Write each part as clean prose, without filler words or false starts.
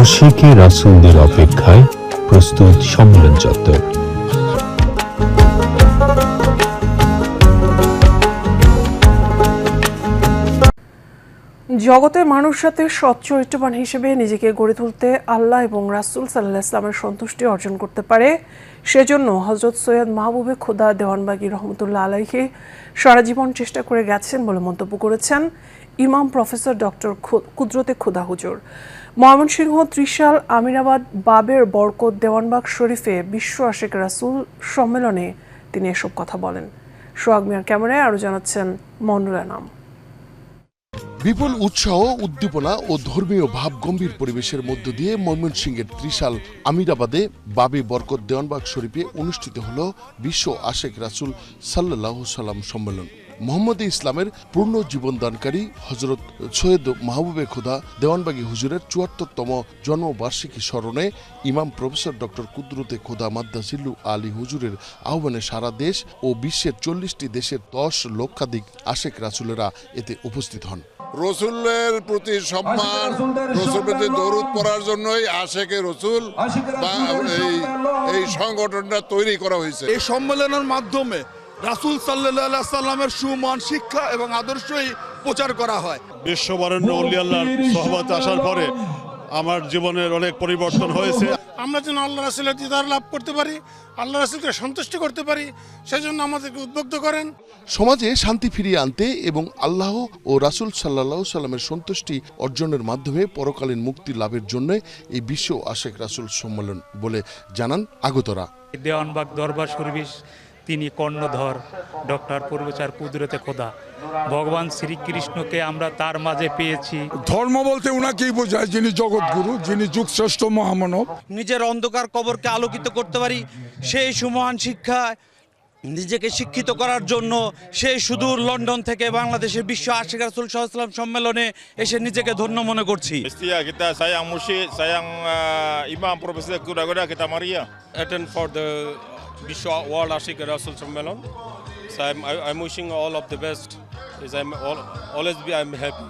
আশিকে রাসূলদের অপেক্ষায় প্রস্তুত সম্মেলন চত্বর। জগতের মানুষ সাথে সৎ চরিত্রবান হিসেবে নিজেকে গড়ে তুলতে আল্লাহ এবং রাসূল সাল্লাল্লাহু আলাইহি ওয়াসাল্লামের সন্তুষ্টি অর্জন করতে পারে, সেজন্য হযরত সৈয়দ মাহবুবে খোদা দেওয়ানবাগী রহমতুল্লাহ আলাইহি সারা জীবন চেষ্টা করে গেছেন বলে মন্তব্য করেছেন ইমাম প্রফেসর ডক্টর কুদরতে খোদা হুজুর। ময়মনসিংহ ত্রিশাল আমিরাবাদ বাবের বরকত দেওয়ানবাগ শরীফে বিশ্ব আশেক রাসূল সম্মেলনে তিনি এসব কথা বলেন। সোহাগ মিয়ার ক্যামেরায় আরও জানাচ্ছেন মন্ডলা নাম। বিপুল উৎসাহ, উদ্দীপনা ও ধর্মীয় ভাব গম্ভীর পরিবেশের মধ্য দিয়ে ময়মনসিংহের ত্রিশাল আমিরাবাদে বাবে বরকত দেওয়ানবাগ শরীফে অনুষ্ঠিত হল বিশ্ব আশেক রাসূল সাল্লাল্লাহু সাল্লাম সম্মেলন। মোহাম্মদী ইসলামের পূর্ণ জীবনদানকারী হযরত সৈয়দ মাহবুবে খোদা দেওয়ানবাগী হুজুরের ৭৪তম জন্মবার্ষিকী স্মরণে ইমাম প্রফেসর ডক্টর কুদরতে খোদা মাদ্দাজিল্লু আলী হুজুরের আহ্বানে সারা দেশ ও বিশ্বের ৪০টি দেশের ১০ লক্ষাধিক আশেক রাসূলেরা এতে উপস্থিত হন। রসুলের প্রতি সম্মান, রসুলের প্রতি দরুদ পড়ার জন্যই আশেকে রসুল বা এই সংগঠনটা তৈরি করা হয়েছে। এই সম্মেলনের মাধ্যমে রাসূল সাল্লাল্লাহু আলাইহি সাল্লামের সুমহান শিক্ষা এবং আদর্শই প্রচার করা হয়। বিশ্ববরেণ্য আউলিয়া আল্লাহর সোহবত আসার পরে আমার জীবনের অনেক পরিবর্তন হয়েছে। আমরা যেন আল্লাহ রাসূলের দিদার লাভ করতে পারি, আল্লাহ রাসূলকে সন্তুষ্ট করতে পারি, সেজন্য আমাদেরকে উদ্বুদ্ধ করেন। সমাজে শান্তি ফিরিয়ে আনতে এবং আল্লাহ ও রাসূল সাল্লাল্লাহু সাল্লামের সন্তুষ্টি অর্জনের মাধ্যমে পরকালীন মুক্তি লাভের জন্য এই বিশ্ব আশেক রাসূল সম্মেলন বলে জানান আগতরা। দেওয়ানবাগ দরবার শরীফ তিনি কর্ণধর ডক্টর প্রফেসর কুদরতে খোদা, ভগবান শ্রীকৃষ্ণকে আমরা তার মাঝে পেয়েছি। ধর্ম বলতে উনাকেই বোঝায় যিনি জগৎগুরু, যিনি যুগশ্রেষ্ঠ মহামানব। নিজের অন্ধকার কবরকে আলোকিত করতে পারি সেই সুমহান শিক্ষা নিজেকে শিক্ষিত করার জন্য সেই সুদূর লন্ডন থেকে বাংলাদেশের বিশ্ব আশেক রাসূল সাল্লাল্লাহু আলাইহি ওয়াসাল্লাম সম্মেলনে এসে নিজেকে ধন্য মনে করছি। Kita sayang Mursyid, sayang Imam Profesor Kuda kita Maria. Attend for the Biswa World Ashik Rasul Sammelan. So I'm wishing all of the best. I'm happy.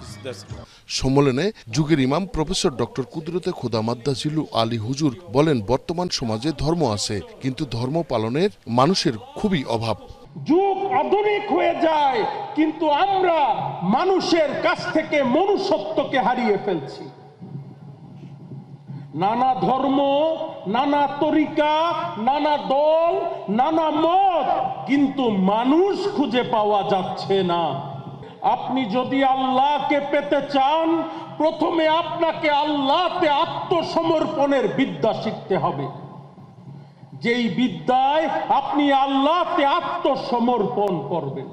সম্মেলনে যুগের ইমাম প্রফেসর ডক্টর কুদরতে খোদা মাদ্দাজিল্লু আলী হুজুর বলেন, বর্তমান সমাজে ধর্ম আছে, কিন্তু ধর্ম পালনের মানুষের খুবই অভাব। যুগ আধুনিক হয়ে যায়, কিন্তু আমরা মানুষের কাছ থেকে মনুষ্যত্বকে হারিয়ে ফেলছি। নানা ধর্ম, নানা তরিকা, নানা দল, নানা মত, কিন্তু মানুষ খুঁজে পাওয়া যাচ্ছে না। আপনি যদি আল্লাহকে পেতে চান, প্রথমে আপনাকে আল্লাহতে আত্মসমর্পণের বিদ্যা শিখতে হবে। যেই বিদ্যায় আপনি আল্লাহতে আত্মসমর্পণ করবেন।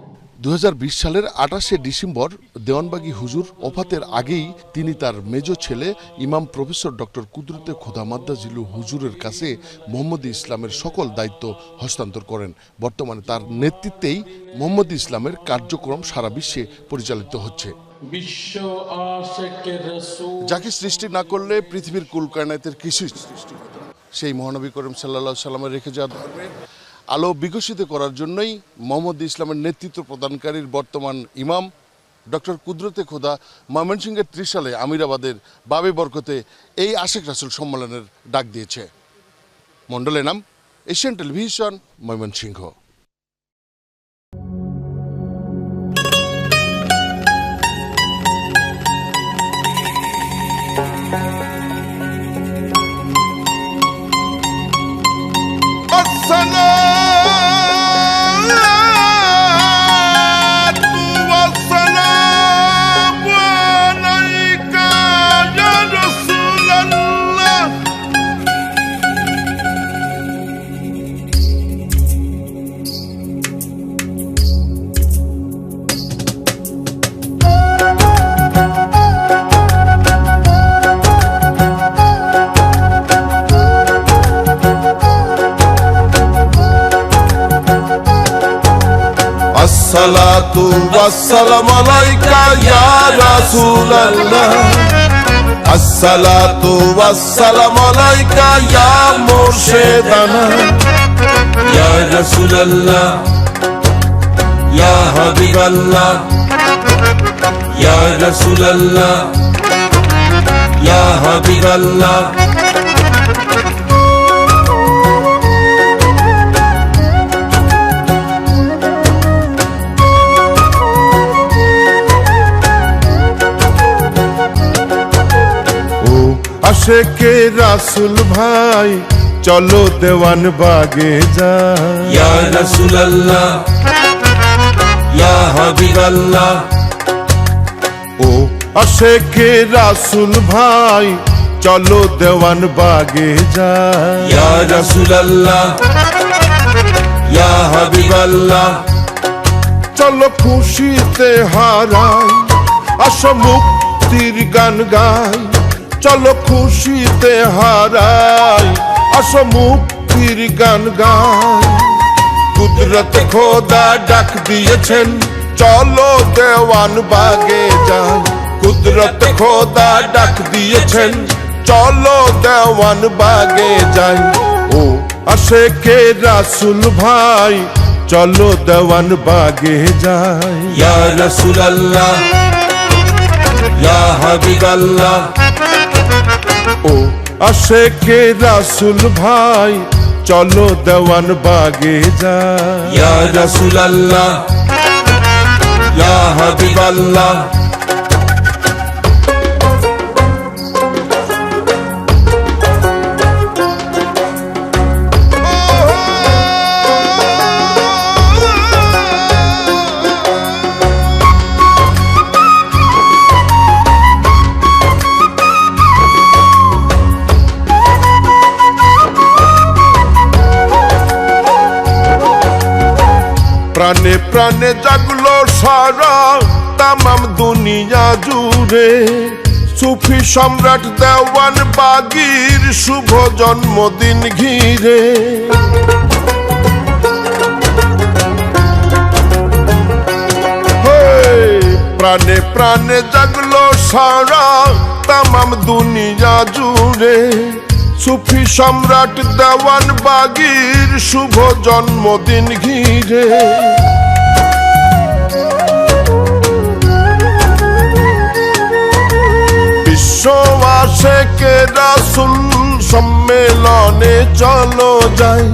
২০২০ সালের ২৮শে ডিসেম্বর দেওয়ানবাগী হুজুর ওফাতের আগেই তিনি তার মেজ ছেলে ইমাম প্রফেসর ডক্টর কুদরতে খোদা মাদ্দাজিল্লু হুজুরের কাছে মোহাম্মদী ইসলামের সকল দায়িত্ব হস্তান্তর করেন। বর্তমানে তার নেতৃত্বেই মোহাম্মদী ইসলামের কার্যক্রম সারা বিশ্বে পরিচালিত হচ্ছে। যাকে সৃষ্টি না করলে পৃথিবীর কুল কায়নাতের কিছুই সৃষ্টি হতো না। সেই মহানবী করিম সাল্লাল্লাহু আলাইহি সাল্লামের রেখে যাওয়া ধর্মের আলো বিকশিত করার জন্যই মোহাম্মদী ইসলামের নেতৃত্ব প্রদানকারীর বর্তমান ইমাম ডক্টর কুদরতে খোদা ময়মনসিংহের ত্রিশালে আমিরাবাদের বাবে বরকতে এই আশেক রাসূল সম্মেলনের ডাক দিয়েছে। মন্ডলের নাম, এশিয়ান টেলিভিশন, ময়মনসিংহ। আসসালাতু ওয়াসসালামু আলাইকা ইয়া রাসূলুল্লাহ, আসসালাতু ওয়াসসালামু আলাইকা ইয়া মুর্শিদানা, ইয়া রাসূলুল্লাহ ইয়া হাবিবাল্লাহ ইয়া রাসূলুল্লাহ ইয়া হাবিবাল্লাহ আশেকে রাসূল ভাই চলো দেওয়ান বাগে যাই ইয়া রাসূলুল্লাহ ইয়া হাবিবাল্লাহ ও আশেকে রাসূল ভাই চলো দেওয়ান বাগে যাই ইয়া রাসূলুল্লাহ ইয়া হাবিবাল্লাহ চলো খুশিতে হারাই আসো মুক্তির গান গাই চলো খুশিতে হারাই আসো মুক্তির গান গাই কুদরত খোদা ডাক দিয়েছেন চলো দেওয়ান বাগে যাই কুদরত খোদা ডাক দিয়েছেন চলো দেওয়ান বাগে যাই ও আশেকে রাসূল ভাই চলো দেওয়ান বাগে যাই ইয়া রাসূলুল্লাহ ইয়া হাবিবাল্লাহ ও আশেকে রাসূল ভাই চলো দেওয়ান বাগে যাই ইয়া রাসূলুল্লাহ ইয়া হাবিবাল্লাহ প্রাণে প্রাণে জাগলো সারা তামাম দুনিয়া জুড়ে সুফি সম্রাট দেওয়ান বাগীর শুভ জন্মদিন ঘিরে প্রাণে প্রাণে জাগলো সারা তামাম দুনিয়া জুড়ে সুফি সম্রাট দেওয়ান বাগীর শুভ জন্মদিন ঘিরে বিশ্ব আশেকে রাসূল সম্মেলনে চলো যাই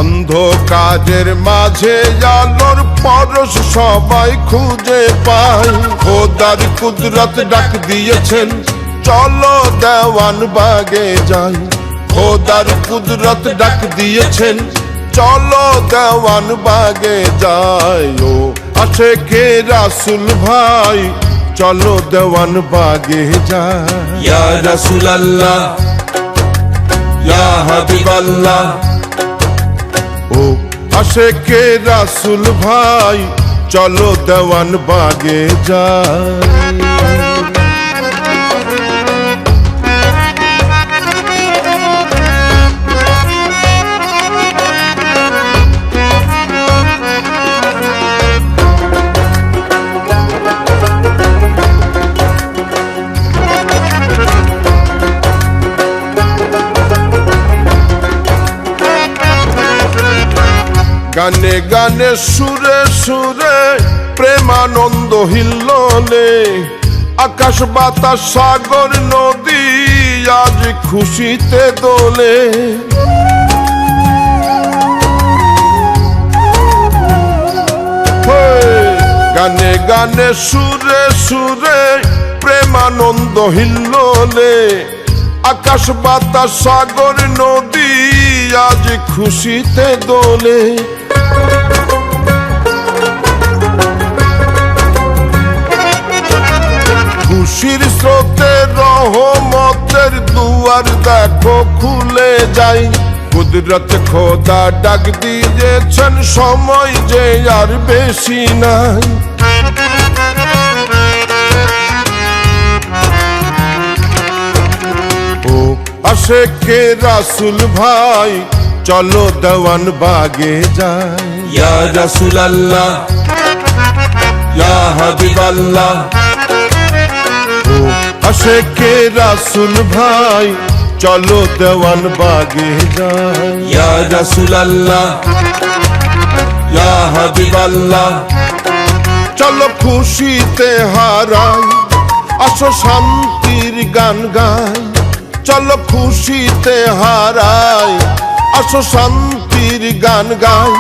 অন্ধকারের মাঝে আলোর পরশ সবাই খুঁজে পাই খোদার কুদরত ডাক দিয়েছেন চলো দেওয়ান বাগে যাই খোদার কুদরত ডাক দিয়েছেন চলো দেওয়ান বাগে যাই ও আশেকে রাসূল ভাই চলো দেওয়ান বাগে যাই ইয়া রাসূলুল্লাহ ইয়া হাবিবাল্লাহ ও আশেকে রাসূল ভাই চলো দেওয়ান বাগে যাই গানে গানে সুরে সুরে প্রেমানন্দ হিল্লোলে আকাশ বাতাস সাগর নদী আজ খুশিতে দোলে গানে গানে সুরে সুরে প্রেমানন্দ হিল্লোলে আকাশ বাতাস সাগর নদী আজ খুশিতে দোলে খুশির স্রোতে রহমতের দুয়ার দেখো খুলে যাই কুদরত খোদা ডাক দিয়েছেন সময় যে আর বেশি নাই ও আশেকে রাসূল ভাই চলো দেওয়ান বাগে যাই ইয়া রাসূলুল্লাহ ইয়া হাবিবাল্লাহ ও আশেকে রাসূল ভাই চলো দেওয়ান বাগে যাই ইয়া রাসূলুল্লাহ ইয়া হাবিবাল্লাহ চলো খুশিতে হারাই, আসো শান্তির গান গাই। চলো খুশিতে হারাই, আসো শান্তির গান গাই।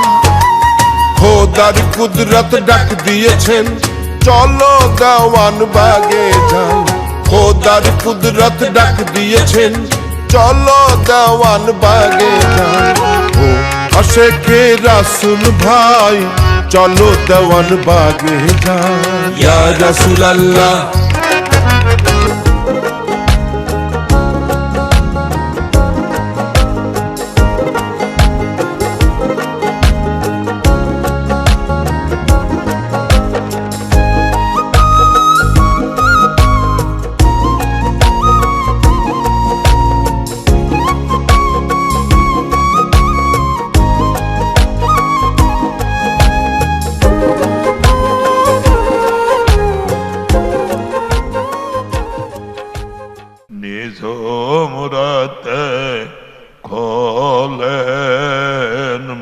খোদার কুদরত ডাক দিয়েছেন, চলো দেওয়ান বাগে যাই। খোদার কুদরত ডাক দিয়েছেন, চলো দেওয়ান বাগে যাই। ও আশেকে রাসূল ভাই, চলো দেওয়ান বাগে যাই। ইয়া রাসূলুল্লাহ নিঝুমরাতে খোলেন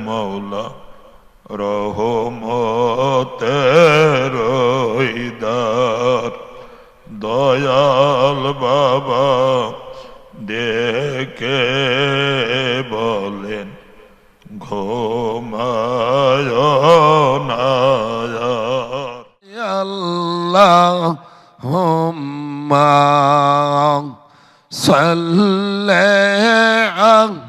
মৌলা রহমতের দ্বার। দয়াল বাবা ডেকে বলেন ঘুমায় না। আল্লাহুম্মা সাল্লি আলা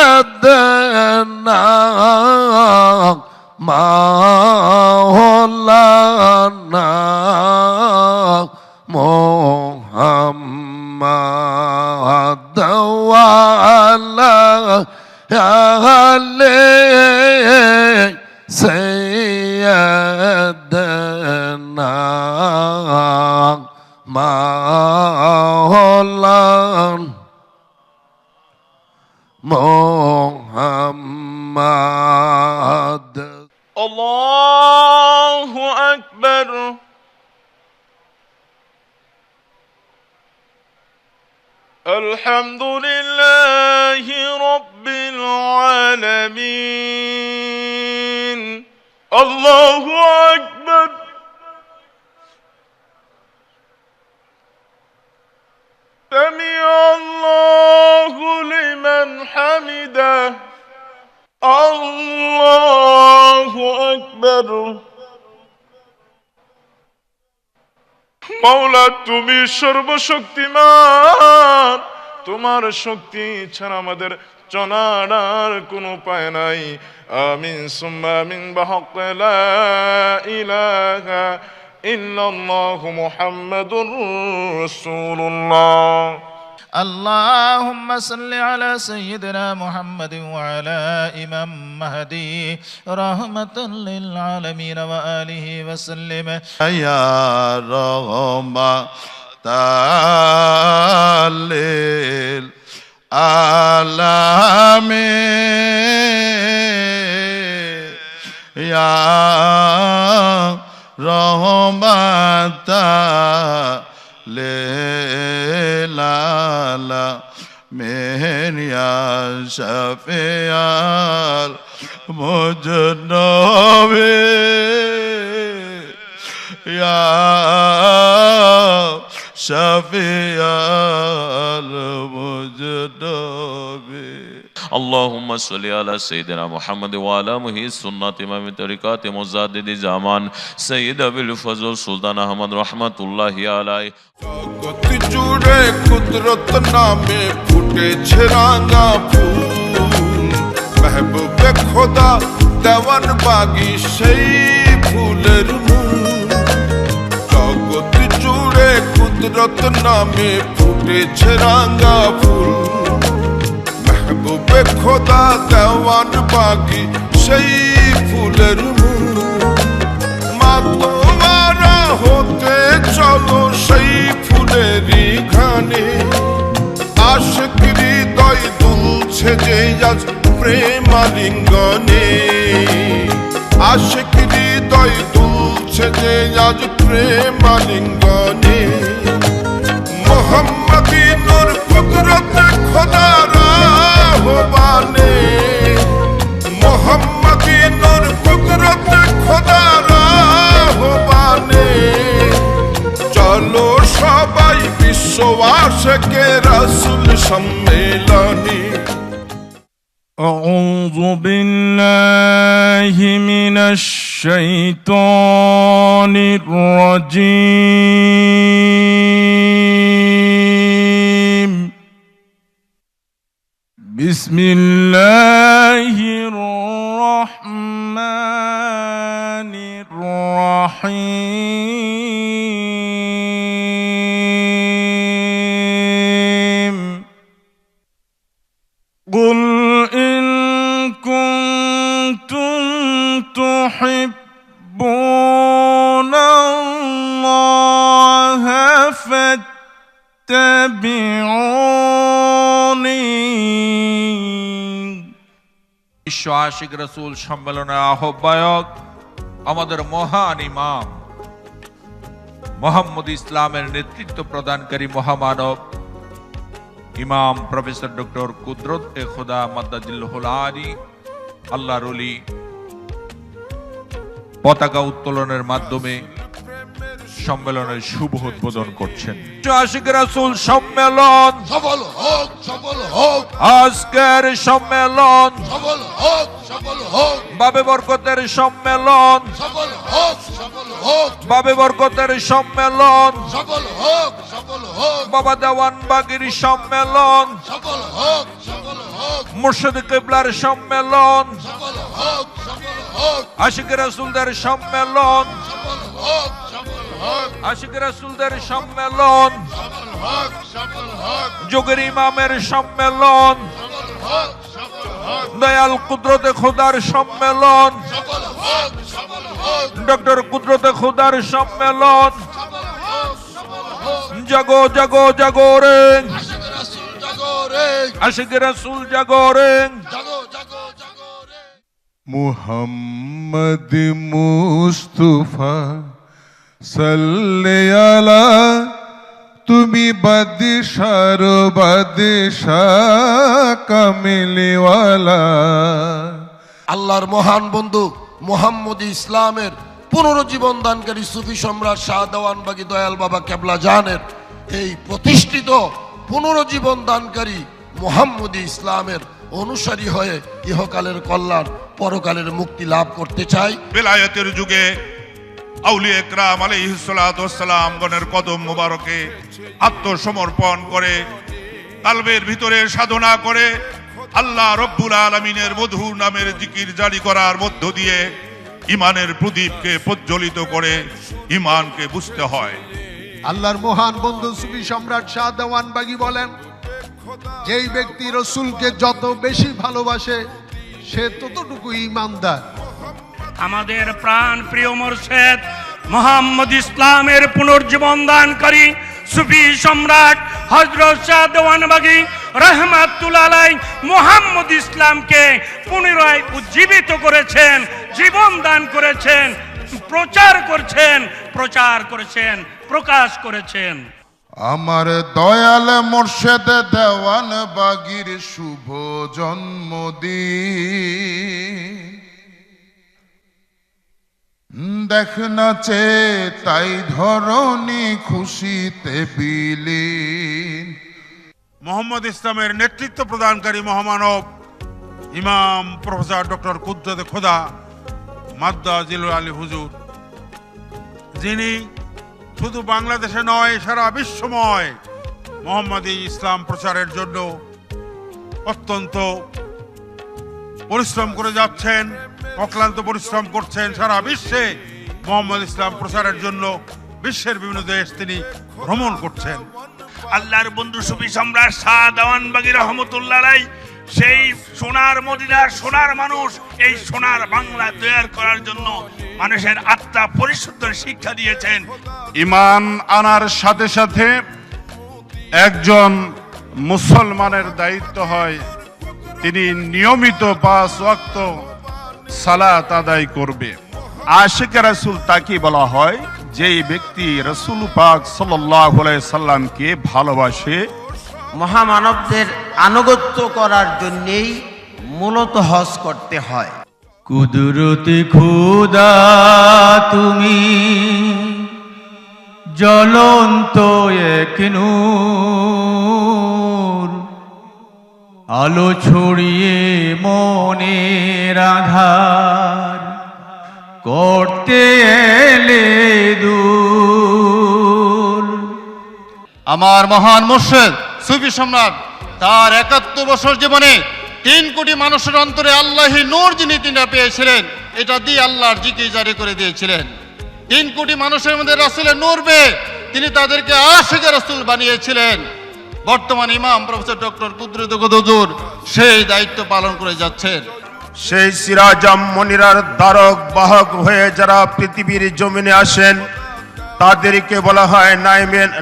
সাইয়্যিদিনা মাওলানা মুহাম্মাদ ওয়া আলা আলিহি সাইয়্যিদিনা মাওলানা মুহাম্মাদ। আল্লাহু আকবার। আলহামদুলিল্লাহি রাব্বিল আলামিন। আল্লাহু আকবার। সামিআ আল্লাহু লিমান হামিদাহ। আল্লাহু আকবার। মাওলা তুমি সর্বশক্তিমান, তোমার শক্তি ছাড়া আমাদের চলার কোনো উপায় নাই। আমিন সুম্মা আমিন বিহাক্কি লা ইলাহা ইল্লাল্লাহু মুহাম্মাদুর রাসূলুল্লাহ। اللهم صل على سيدنا محمد وعلى إمام مهدي رحمة للعالمين وآله وسلم. يا رحمة للعالمين يا رحمة للعالمين يا شفيع المذنبين يا شفيع المذنبين. اللهم صل على سيدنا محمد وعلى آله سنة إمام طريقات مجدد زمان سيد أبي الفضل سلطان أحمد رحمة الله عليه. জগৎ জুড়ে কুদরত নামে ফুটেছে রাঙা ফুল, মেহবুবে খোদা দেওয়ান বাগি সেই ফুলের মূল। জগৎ জুড়ে কুদরত নামে ফুটেছে রাঙা ফুল, মেহবুবে খোদা দেওয়ান বাগি সেই ফুলের মূল। মা তোমারা হতে চলো সেই ফুলেরই ঘানে, আশিক হৃদয় দুলছে যে আজ প্রেমালিঙ্গনে। আশিক হৃদয় দুলছে যে আজ প্রেমালিঙ্গনে। মোহাম্মদী নূর কুদরত খোদার আহ্বানে, মোহাম্মদ আশেকে রাসূল সম্মেলনী أعوذ بالله من الشيطان الرجيم بسم الله الرحمن الرحيم قل إن كنتم تحبون الله فاتبعوني বিশ্ব আশিক রাসূল সম্মেলনের আহ্বায়ক আমাদের মহান ইমাম মোহাম্মদ ইসলামের নেতৃত্ব প্রদানকারী মহামানব ইমাম প্রফেসর ডক্টর কুদরত এ খোদা মাদ্দাজিল্লাহুল আলী আল্লাহর ওলি পতাকা উত্তোলনের মাধ্যমে সম্মেলনের শুভ উদ্বোধন করছেন। আশিক রাসূল সম্মেলন সফল হোক, সফল হোক। আজকের সম্মেলন সফল হোক, সফল হোক। বাবে বরকতের সম্মেলন সফল হোক, সফল হোক। বাবে বরকতের সম্মেলন সফল হোক, সফল হোক। বাবা দেওয়ানবাগীর সম্মেলন সফল হোক, সফল হোক। মুর্শিদ কিবলার সম্মেলন সফল হোক, সফল হোক। আশিক রাসূলদের সম্মেলন সফল হোক, সফল হোক। আশিক রাসূলদের সম্মেলন সফল হোক, সফল হোক। যোগের ইমামের সম্মেলন সফল হোক, সফল হোক। দয়াল কুদরতে খোদার সম্মেলন সফল হোক, সফল হোক। ডক্টর কুদরতে খোদার সম্মেলন সফল হোক, সফল হোক। জাগো জাগো জাগো রে আশিক রাসূল জাগো রে, আশিক রাসূল জাগো রে জাগো জাগো জাগো রে। মুহাম্মদ মুস্তাফা সাল্লি আলা তুমি বাদশার বাদশাহ কামিলওয়ালা। আল্লাহর মহান বন্ধু মোহাম্মদ ইসলামের পুনরুজ্জীবন দানকারী সুফি সম্রাট শাহ দেওয়ানবাগী দয়াল বাবা কেবলা জানের এই প্রতিষ্ঠিত পুনরুজ্জীবন দানকারী মোহাম্মদ ইসলামের অনুসারী হয়ে ইহকালের কল্যাণ পরকালের মুক্তি লাভ করতে চাই। বেলায়েতের যুগে আউলিয়া ইকরাম আলাইহিস সালাতু ওয়াস সালাম গণের কদম মুবারকে আত্মসমর্পণ করে কালবের ভিতরে সাধনা করে আল্লাহ রব্বুল আলামিনের মধুর নামের জিকির জারি করার মধ্য দিয়ে ইমানের প্রদীপকে প্রজ্বলিত করে ইমানকে বুঝতে হয়। আল্লাহর মহান বন্ধু সুফি সম্রাট শাহ দেওয়ানবাগী বলেন, যেই ব্যক্তি রসুলকে যত বেশি ভালোবাসে সে ততটুকু ঈমানদার। আমাদের প্রাণ প্রিয় মুর্শিদ মোহাম্মদ ইসলামের পুনর্জীবন দানকারী সুফি সম্রাট হযরত শাহ দেওয়ানবাগী রাহমাতুল্লাহ আলাইহি মোহাম্মদ ইসলামকে পুনরায় উজ্জীবিত করেছেন, জীবন দান করেছেন, প্রচার করেছেন, প্রকাশ করেছেন। আমার দয়াল মুর্শিদ দেওয়ানবাগীর শুভ জন্মদিন দেখ নাচে তাই ধরণী খুশিতে বিলীন। মোহাম্মদ ইসলামের নেতৃত্ব প্রদানকারী মহামানব ইমাম প্রফেসর ডক্টর কুদরতে খোদা মাদ্দাজিলুল আলী হুজুর, যিনি শুধু বাংলাদেশে নয় সারা বিশ্বময় মোহাম্মদী ইসলাম প্রচারের জন্য অত্যন্ত পরিশ্রম করে যাচ্ছেন, অক্লান্ত পরিশ্রম করছেন। সারা বিশ্বে মোহাম্মদ ইসলাম প্রচারের জন্য বিশ্বের বিভিন্ন দেশ তিনি ভ্রমণ করছেন। আল্লাহর বন্ধু সুফি সম্রাট শাহ দেওয়ানবাগী রহমতুল্লাহ আলাইহি সেই সোনার মদিনার সোনার মানুষ, এই সোনার বাংলা তৈরি করার জন্য মানুষের আত্মা পরিশুদ্ধের শিক্ষা দিয়েছেন। ঈমান আনার সাথে সাথে একজন মুসলমানের দায়িত্ব হয় তিনি নিয়মিত 5 ওয়াক্ত সালাত আদায় করবে। আশিক রাসূল তাকে বলা হয় যেই ব্যক্তি রাসূল পাক সাল্লাল্লাহু আলাইহি সাল্লামকে ভালোবাসে। মহামানবদের আনুগত্য করার জন্যই মূলত হজ করতে হয়। কুদরতে খোদা তুমি জ্বলন্ত এক নূর আলো ছড়িয়ে মনের আধার করতে এলে দূর। আমার মহান মুর্শিদ সুফি সম্রাট তার 71 বছর জীবনে 3 কোটি মানুষের অন্তরে আল্লাহি নূর যিনি তিনি পেয়েছিলেন, এটা দিয়ে আল্লাহর জিকির জারি করে দিয়েছিলেন। 3 কোটি মানুষের মধ্যে রাসূলের নূর পেয়ে তিনি তাদেরকে আশিকে রাসূল বানিয়েছিলেন। বর্তমান ইমাম প্রফেসর ডক্টর কুদরত হুজুর সেই দায়িত্ব পালন করে যাচ্ছেন। সেই সিরাজাম মনিরার ধারক বাহক হয়ে যারা পৃথিবীর জমিনে আসেন তাদেরকে বলা হয়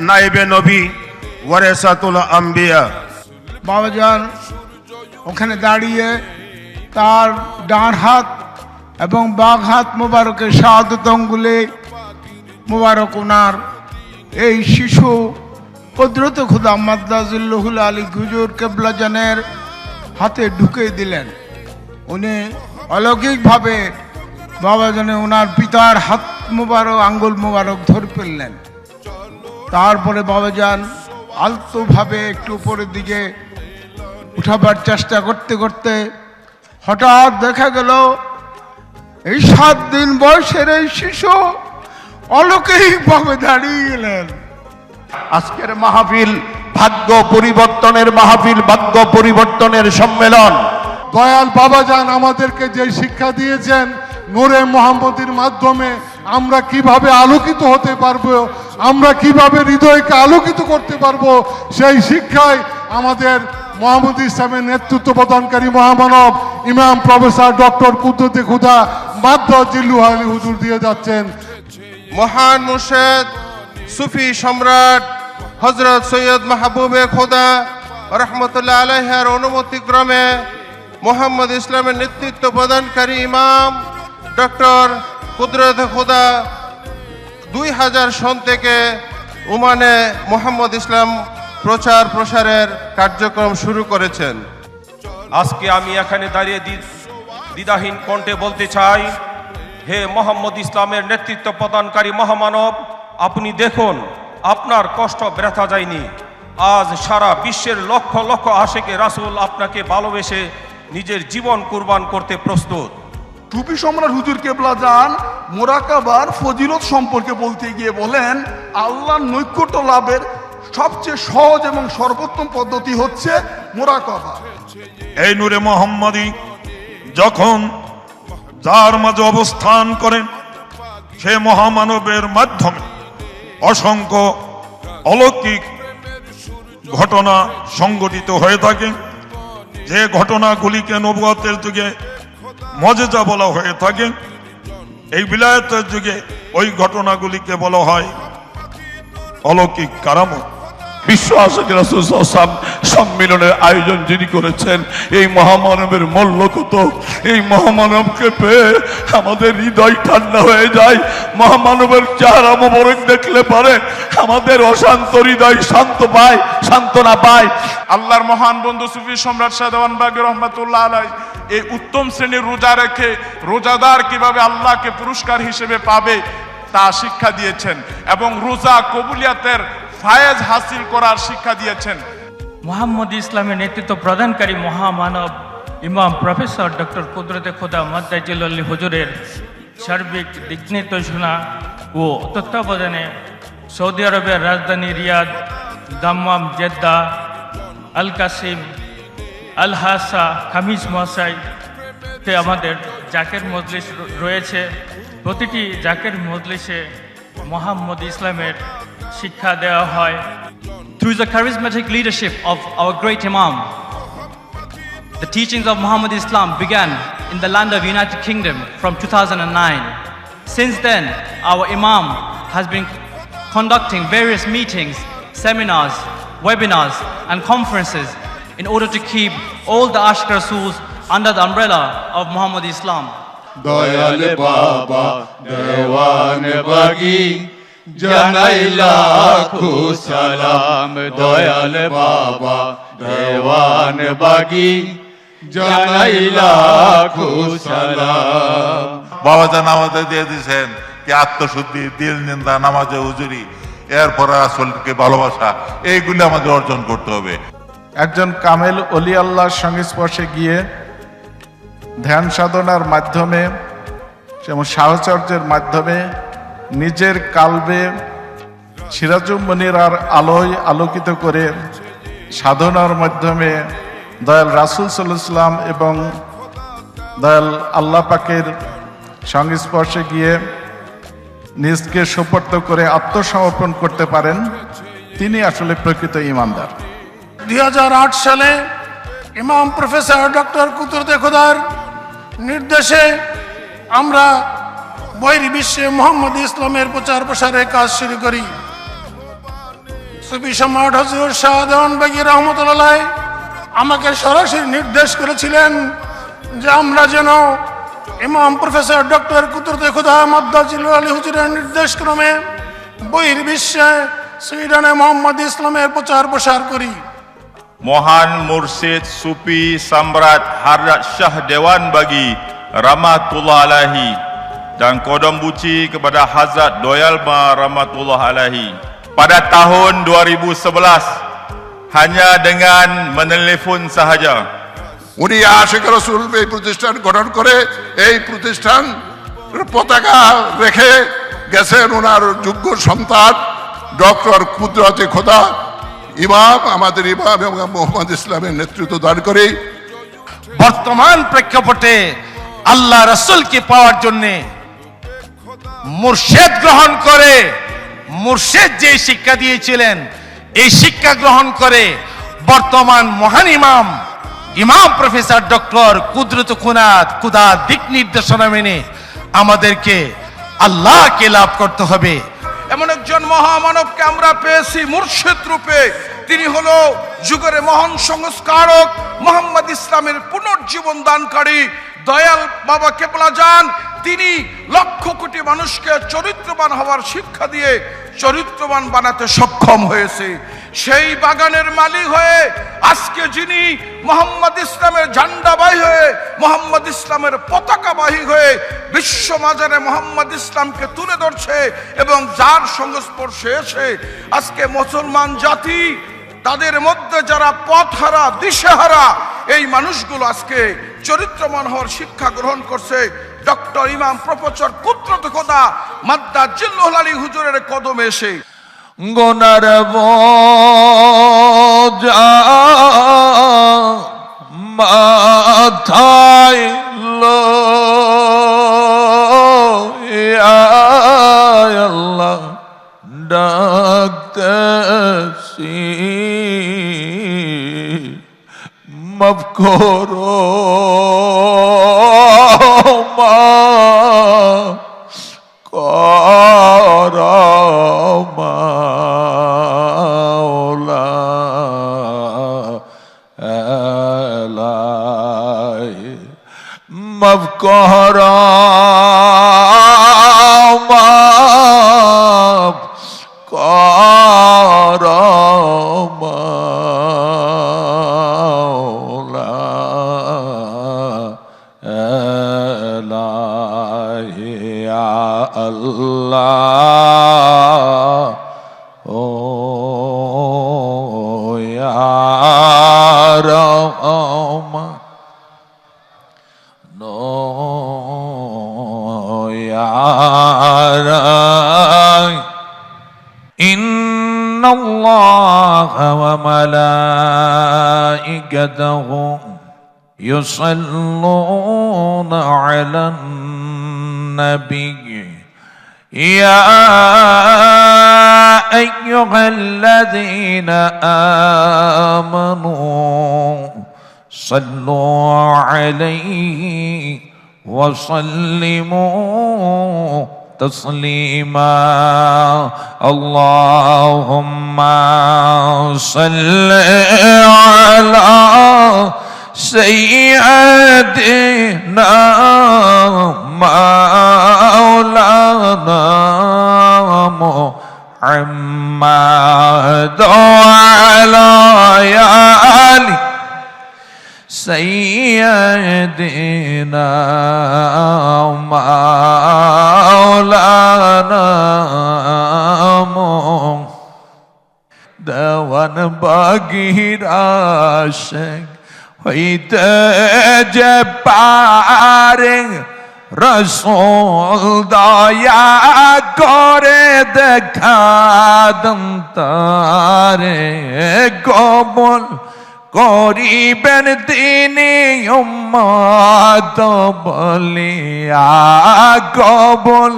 নাইবে নবী ওয়ারাসাতুল আম্বিয়া। বাবাজান ওখানে দাঁড়িয়ে তার ডান হাত এবং বাম হাত মোবারকের শাহাদত আঙ্গুলে মোবারক ওনার এই শিশু কুদরত খুদা মাদ্দাজিল্লুহুল আলী হুজুর কেবলা জানের হাতে ঢুকে দিলেন। উনি অলৌকিকভাবে বাবাজানে ওনার পিতার হাত মোবারক আঙ্গুল মোবারক ধরে ফেললেন। তারপরে বাবাজান আলতোভাবে একটু উপরের দিকে উঠাবার চেষ্টা করতে করতে হঠাৎ দেখা গেল এই 7 দিন বয়সের এই শিশু অলৌকিকভাবে দাঁড়িয়ে গেলেন। আজকের মাহফিল ভাগ্য পরিবর্তনের মাহফিল, ভাগ্য পরিবর্তনের সম্মেলন। দয়াল বাবাজান আমাদেরকে যে শিক্ষা দিয়েছেন নূরে মুহাম্মদীর মাধ্যমে আমরা কিভাবে আলোকিত হতে পারবো, আমরা কিভাবে হৃদয়কে আলোকিত করতে পারবো, সেই শিক্ষায় আমাদের মোহাম্মদ ইসলামের নেতৃত্ব প্রদানকারী মহামানব ইমাম প্রফেসর ডক্টর কুদরতে খুদা মাদ্দাজিল্লুহুল আলী হুজুর দিয়ে যাচ্ছেন। মহান মুর্শিদ সুফি সম্রাট হযরত সৈয়দ মাহবুবে খোদা রহমতুল্লাহ আলাইহির অনুমতি ক্রমে মোহাম্মদ ইসলামের নেতৃত্ব প্রদানকারী ইমাম ডক্টর কুদরত খোদা 2000 সন থেকে ওমানে মোহাম্মদ ইসলাম প্রচার প্রসারের কার্যক্রম শুরু করেছেন। আজকে আমি এখানে দাঁড়িয়ে দ্বিধাহীন কণ্ঠে বলতে চাই, হে মোহাম্মদ ইসলামের নেতৃত্ব প্রদানকারী মহামানব, আপনি দেখুন আপনার কষ্ট ব্যথা যায়নি। আজ সারা বিশ্বের লক্ষ লক্ষ আশিকে রাসূল আপনাকে ভালোবেসে নিজের জীবন কুরবান করতে প্রস্তুত। সুফি সম্রাট হুজুর কেবলা জান মোরাকাবার ফজিলত সম্পর্কে বলতে গিয়ে বলেন, আল্লাহর নৈকট্য লাভের সবচেয়ে সহজ এবং সর্বোত্তম পদ্ধতি হচ্ছে মোরাকাবা। এই নূরে মোহাম্মদী যখন যার মাঝে অবস্থান করেন সে মহামানবের মাধ্যমে অসংখ্য অলৌকিক ঘটনা সংঘটিত হয়ে থাকে, যে ঘটনাগুলিকে নবুয়তের যুগে মুজিজা বলা হয়ে থাকে, এই বিলায়াতের যুগে ওই ঘটনাগুলিকে বলা হয় অলৌকিক কারামত। বিশ্ব আশিক রাসূল সম্মেলনের আয়োজন যিনি করেছেন, এই মহামানবের মূল্য কত! এই মহামানবকে পেয়ে আমাদের হৃদয় ঠান্ডা হয়ে যায়। মহামানবের চেহারা মোবারক দেখলে পারে আমাদের অশান্ত হৃদয় শান্ত পায়, সান্ত্বনা পায়। আল্লাহর মহান বন্ধু সুফি সম্রাট শাহজাহান বাগী রহমাতুল্লাহ আলাইহি এই উত্তম শ্রেণীর রোজা রেখে রোজাদার কিভাবে আল্লাহকে পুরস্কার হিসেবে পাবে তা শিক্ষা দিয়েছেন এবং রোজা কবুলিয়াতের ফায়েজ হাসিল করার শিক্ষা দিয়েছেন। মোহাম্মদ ইসলামের নেতৃত্ব প্রদানকারী মহামানব ইমাম প্রফেসর ডক্টর কুদরতে খোদা মাদ্দাজিল্লুহুল আলী হুজুরের সার্বিক দিক নির্দেশনা ও তত্ত্বাবধানে সৌদি আরবের রাজধানী রিয়াদ, দাম্মাম, জেদ্দা, আল কাসিম, আল হাসা, খামিস মহাশাইতে আমাদের জাকের মজলিস রয়েছে। প্রতিটি জাকের মজলিসে মোহাম্মদ ইসলামের শিক্ষা দেওয়া হয়। Through the charismatic leadership of our great Imam, the teachings of Muhammad Islam began in the land of United Kingdom from 2009. Since then, our Imam has been conducting various meetings, seminars, webinars and conferences in order to keep all the Ashq Rasools under the umbrella of Muhammad Islam. Dayal বাবা দেওয়ান বাগি জানাই লাখো সালাম, দয়াল বাবা দেওয়ান বাগি জানাই লাখো সালাম। বাবাজান আমাদের দিয়ে দিয়েছেন কি আত্মশুদ্ধি, দিল নিন্দা, নামাজে হুজুরি, এরপরে রাসূলকে ভালোবাসা, এইগুলো আমাদের অর্জন করতে হবে। একজন কামেল অলি আল্লাহর সংস্পর্শে গিয়ে ধ্যান সাধনার মাধ্যমে এবং সাহচর্যের মাধ্যমে নিজের কালবে সিরাজুম মনিরার আলোয় আলোকিত করে সাধনার মাধ্যমে দয়াল রাসূল সাল্লাল্লাহু আলাইহি ওয়াসাল্লাম এবং দয়াল আল্লাহ পাকের সংস্পর্শে গিয়ে নিজকে সুপর্দ করে আত্মসমর্পণ করতে পারেন, তিনি আসলে প্রকৃত ঈমানদার। 2008 সালে ইমাম প্রফেসর ডক্টর কুদরত খোদার নির্দেশে আমরা বহির্বিশ্বে মোহাম্মদ ইসলামের প্রচার প্রসারের কাজ শুরু করি। সুফি সম্রাট হযরত শাহ দেওয়ানবাগী রহমতুল্লাহ আমাকে সরাসরি নির্দেশ করেছিলেন যে আমরা যেন ইমাম প্রফেসর ডক্টর কুদরত খোদা মাদ্দাজিল্লুল আলী হুজুরের নির্দেশক্রমে বহির্বিশ্বে সুইডেনে মোহাম্মদ ইসলামের প্রচার প্রসার করি। মহান মুর্শিদ সুফি সম্রাট Hajat Shah Dewanbaghi rahmatullah alaihi dan kodam buci kepada Hazrat Doyal Ba rahmatullah alaihi pada tahun 2011 hanya dengan menelpon sahaja উনি আশিক রাসূল এই প্রতিষ্ঠান গঠন করে এই প্রতিষ্ঠান পতাকা রেখে গেছেন ওনার যোগ্য সন্তান ডক্টর কুদরত খোদা ইমাম, আমাদের ইমাম এবং মোহাম্মদ ইসলামের নেতৃত্ব দান করে বর্তমান প্রেক্ষাপটে আল্লাহ রাসূলকে পাওয়ার জন্য মুর্শিদ গ্রহণ করে, মুর্শিদ যে শিক্ষা দিয়েছিলেন এই শিক্ষা গ্রহণ করে বর্তমান মহান ইমাম ইমাম প্রফেসর ডক্টর কুদরত খুদা দিক নির্দেশনা মেনে আমাদেরকে আল্লাহকে লাভ করতে হবে। এমন একজন মহামানবকে আমরা পেয়েছি মুর্শিদ রূপে। তিনি হলো যুগের মহান সংস্কারক, মোহাম্মদ ইসলামের পুনর্জীবন দানকারী দয়াল বাবা কেবলা জান। তিনি লক্ষ কোটি মানুষকে চরিত্রবান হওয়ার শিক্ষা দিয়ে চরিত্রবান বানাতে সক্ষম হয়েছে। সেই বাগানের মালিক হয়ে আজকে যিনি মোহাম্মদ ইসলামের ঝান্ডাবাহী হয়ে, মোহাম্মদ ইসলামের পতাকাবাহী হয়ে বিশ্ব মাজারে মোহাম্মদ ইসলামকে তুলে ধরছে এবং যার সংস্পর্শে এসে আজকে মুসলমান জাতি তাদের মধ্যে যারা পথহারা দিশেহারা এই মানুষগুলো আজকে চরিত্রবান হওয়ার শিক্ষা গ্রহণ করছে ডক্টর ইমাম প্রফেসর কুদরত খোদা মাদ্দাজিল্লুল আলী হুজুরের কদমে এসে। গোনার বোঝা মাথায় লইয়া আল্লাহ ডাকতেছি, মাফ করো মাওলা মাফ করো মাফ করো মাওলা ইয়া আল্লাহ ও ইয়া রহমান إن الله وملائكته يصلون على النبي يا أيها الذين آمنوا صلوا عليه وسلموا تسليما اللهم صل على سيدنا مولانا محمد وعلى آله سيدنا مولانا দেওয়ান বাগির আশিক হইতে যে পারে রসুল দয়া করে দেখা দেন তারে কবুল করিবেন তিনি উম্মত বলিয়া কবুল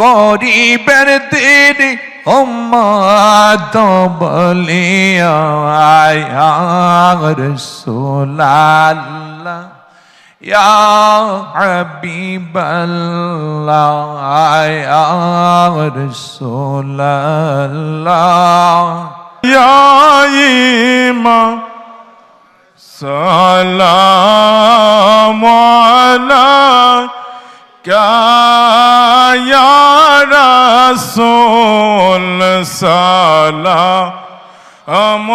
করিবেন তিনি উম্মত বলিয়া ইয়া রাসূলুল্লাহ ইয়া হাবিবাল্লাহ ইয়া রাসূলুল্লাহ ইয়া ইমাম সালাম আলাইকা ইয়া রাসূল সালাম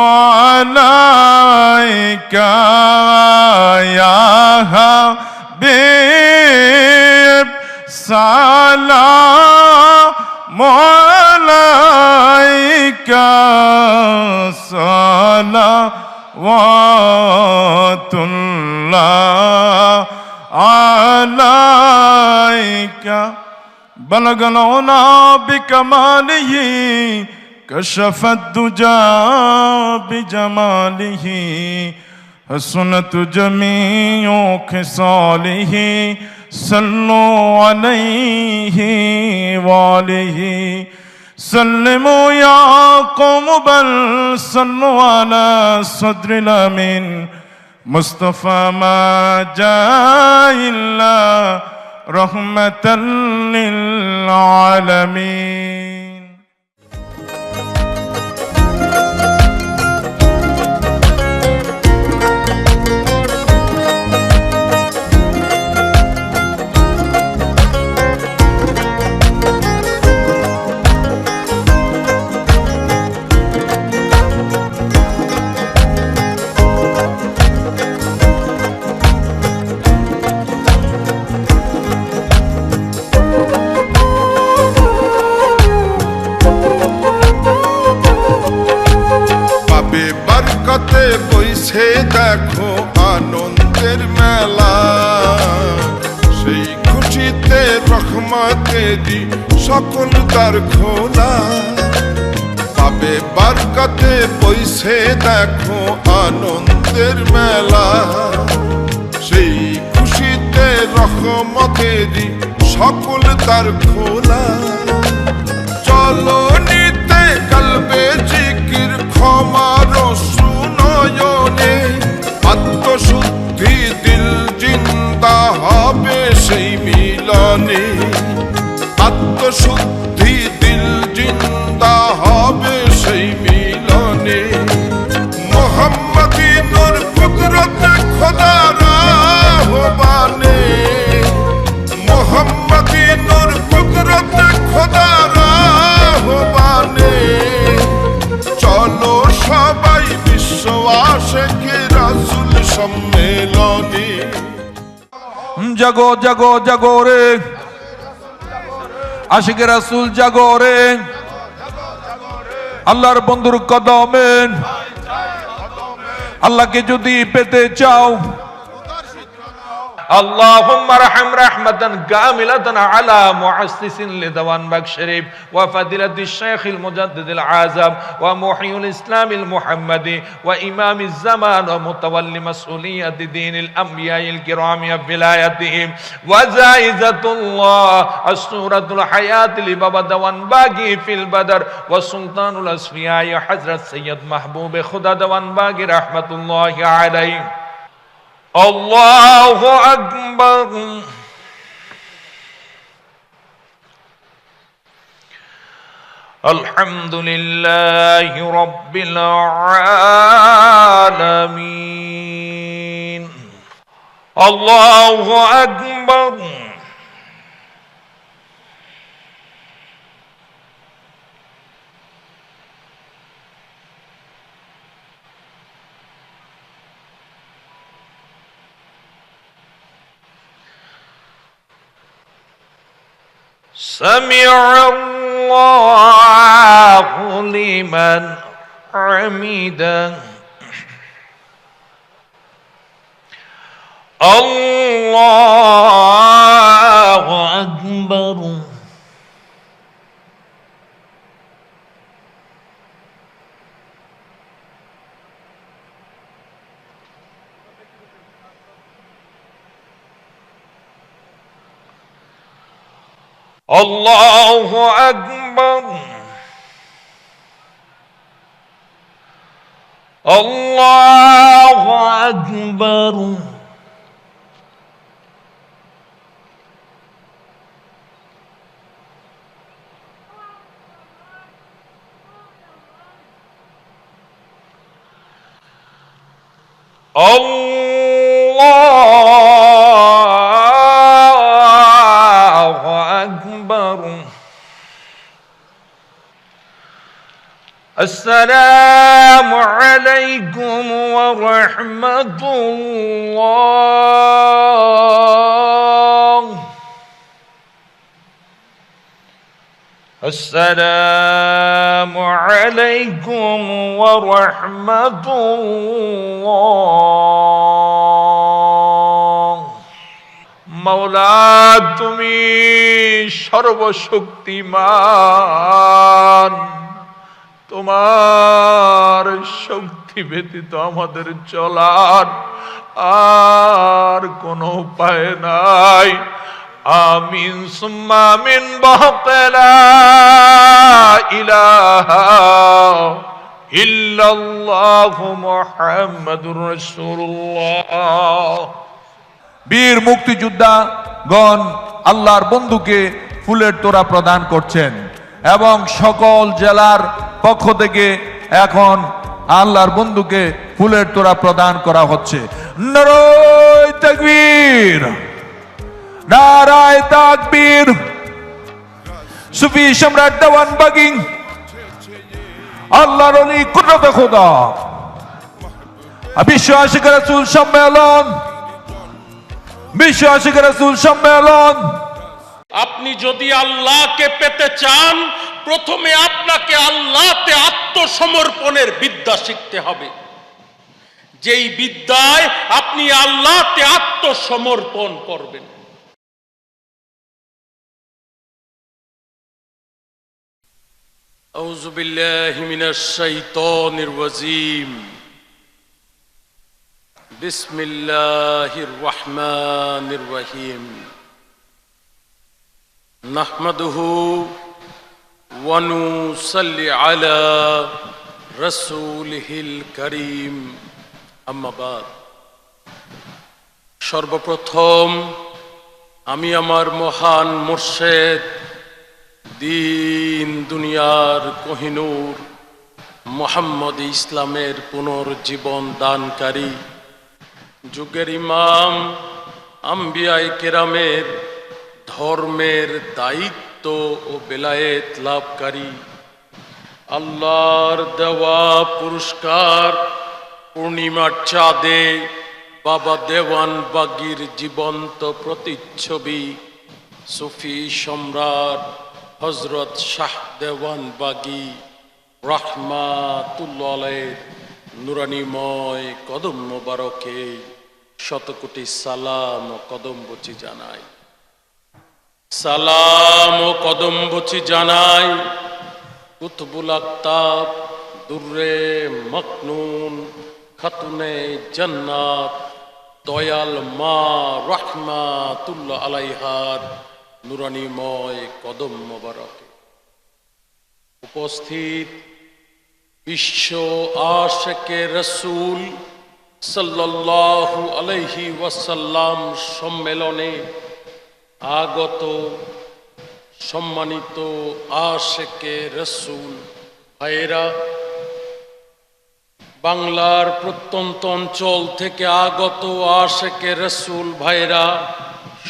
আলাইকা ইয়া হাবিব সালাম আলাইকা সালাওয়াতুল্লাহ আলাইকা বলগল ওলা বিকমালিহি কশফত দুজা বিজমালিহি হসনত জমিউ খিসালিহি সাল্লু আলাইহি ওয়ালিহি سلموا يا قوم بل صلوا على صدر الأمين مصطفى ما جاء إلا رحمة للعالمين বরকতে বইছে দেখো আনন্দের মেলা সেই খুশিতে রহমতেরই সকল দ্বার খোলা পাবে বরকতে বইছে দেখো আনন্দের মেলা সেই খুশিতে রহমতেরই সকল দ্বার খোলা চলো নিতে কলবে জিকির ক্ষমার সুনয়নে আত্মশুদ্ধি দিল জিন্দা হবে সেই মিলনে আত্মশুদ্ধি দিল জিন্দা হবে সেই মিলনে মোহাম্মদী নূর কুদরত খোদার আহ্বানে মোহাম্মদী নূর কুদরত খোদার আহ্বানে চলো সবাই বিশ্ব আশিকে রাসূল সম্মেলনে জাগো জাগো জাগো রে আশিকে রাসূল জাগো রে আল্লাহর বন্ধুর কদমে আল্লাহকে যদি পেতে চাও اللهم ارحم رحمة كاملة على مؤسس لدوان باغ شريف وفضيلة الشيخ المجدد العازم ومحيي الإسلام المحمدي وإمام الزمان ومتولي مسؤولية دين الأنبياء الكرام وولايتهم وزائزة الله السورة الحياة لبابا دوان باغي في البدر وسلطان الأصفياء حضرت سيد محبوب خدا دوان باغي رحمة الله عليه الله أكبر الحمد لله رب العالمين الله أكبر سمع الله لمن حميدا الله أكبر الله أكبر الله أكبر الله أكبر السلام عليكم ورحمة الله السلام عليكم ورحمة الله মাওলা তুমি সর্বশক্তিমান, তোমার শক্তি ব্যতীত আমাদের চলার আর কোনো উপায় নাই। আমিন সুম্মা আমিন বলতে লা ইলাহা ইল্লাল্লাহু মুহাম্মাদুর রাসূলুল্লাহ। বীর মুক্তিযোদ্ধা গণ আল্লাহর বন্ধুকে ফুলের তোড়া প্রদান করছেন এবং সকল জেলার পক্ষ থেকে এখন আল্লাহর বন্ধুকে ফুলের তোড়া প্রদান করা হচ্ছে। নারায়ে তাকবীর, নারায়ে তাকবীর। সুফি সম্রাট দেওয়ানবাগী আল্লাহর ওলি কুদরতে খোদা বিশ্ব আশিক রাসূল সম্মেলন, বিশ্ব আশিক রাসূল সম্মেলন। আপনি যদি আল্লাহকে পেতে চান, প্রথমে আপনাকে আল্লাহতে আত্মসমর্পণের বিদ্যা শিখতে হবে। যেই বিদ্যায় আপনি আল্লাহতে আত্মসমর্পণ করবেন। আউযু বিল্লাহি মিনাশ শাইতানির রাজীম। বিসমিল্লাহির রহমানির রহিম। নাহমাদুহু ওয়া নুসাল্লি আলা রাসূলিহিল কারীম, আম্মা বাদ। সর্বপ্রথম আমি আমার মহান মুর্শিদ, দিন দুনিয়ার কোহিনূর মুহাম্মদ ইসলামের পুনর্জীবন দানকারী, যুগের ইমাম, আম্বিয়ায়ে কেরামের ধর্মের দায়িত্ব ও বেলায়েত লাভকারী, আল্লাহর দেওয়া পুরস্কার পূর্ণিমার চাঁদে বাবা দেওয়ানবাগীর জীবন্ত প্রতিচ্ছবি সুফি সম্রাট হযরত শাহ দেওয়ানবাগী রাহমাতুল্লাহ আলাইহির নুরানিময় কদম মোবারকে শতকোটি সালাম ও কদমবুচি জানাই। সালাম ও কদমবুচি জানাই কুতুবুল আকতাব দুররে মকনুন খাতুনে জান্নাত দয়াল মা রাহমাতুল্লাহ আলাইহার নুরানিময় কদম মোবারকে। উপস্থিত বিশ্ব আশিকে রাসূল সাল্লাল্লাহু আলাইহি ওয়াসাল্লাম সম্মেলনে আগত সম্মানিত আশিকে রাসূল ভাইরা, বাংলার প্রত্যন্ত অঞ্চল থেকে আগত আশিকে রাসূল ভাইরা,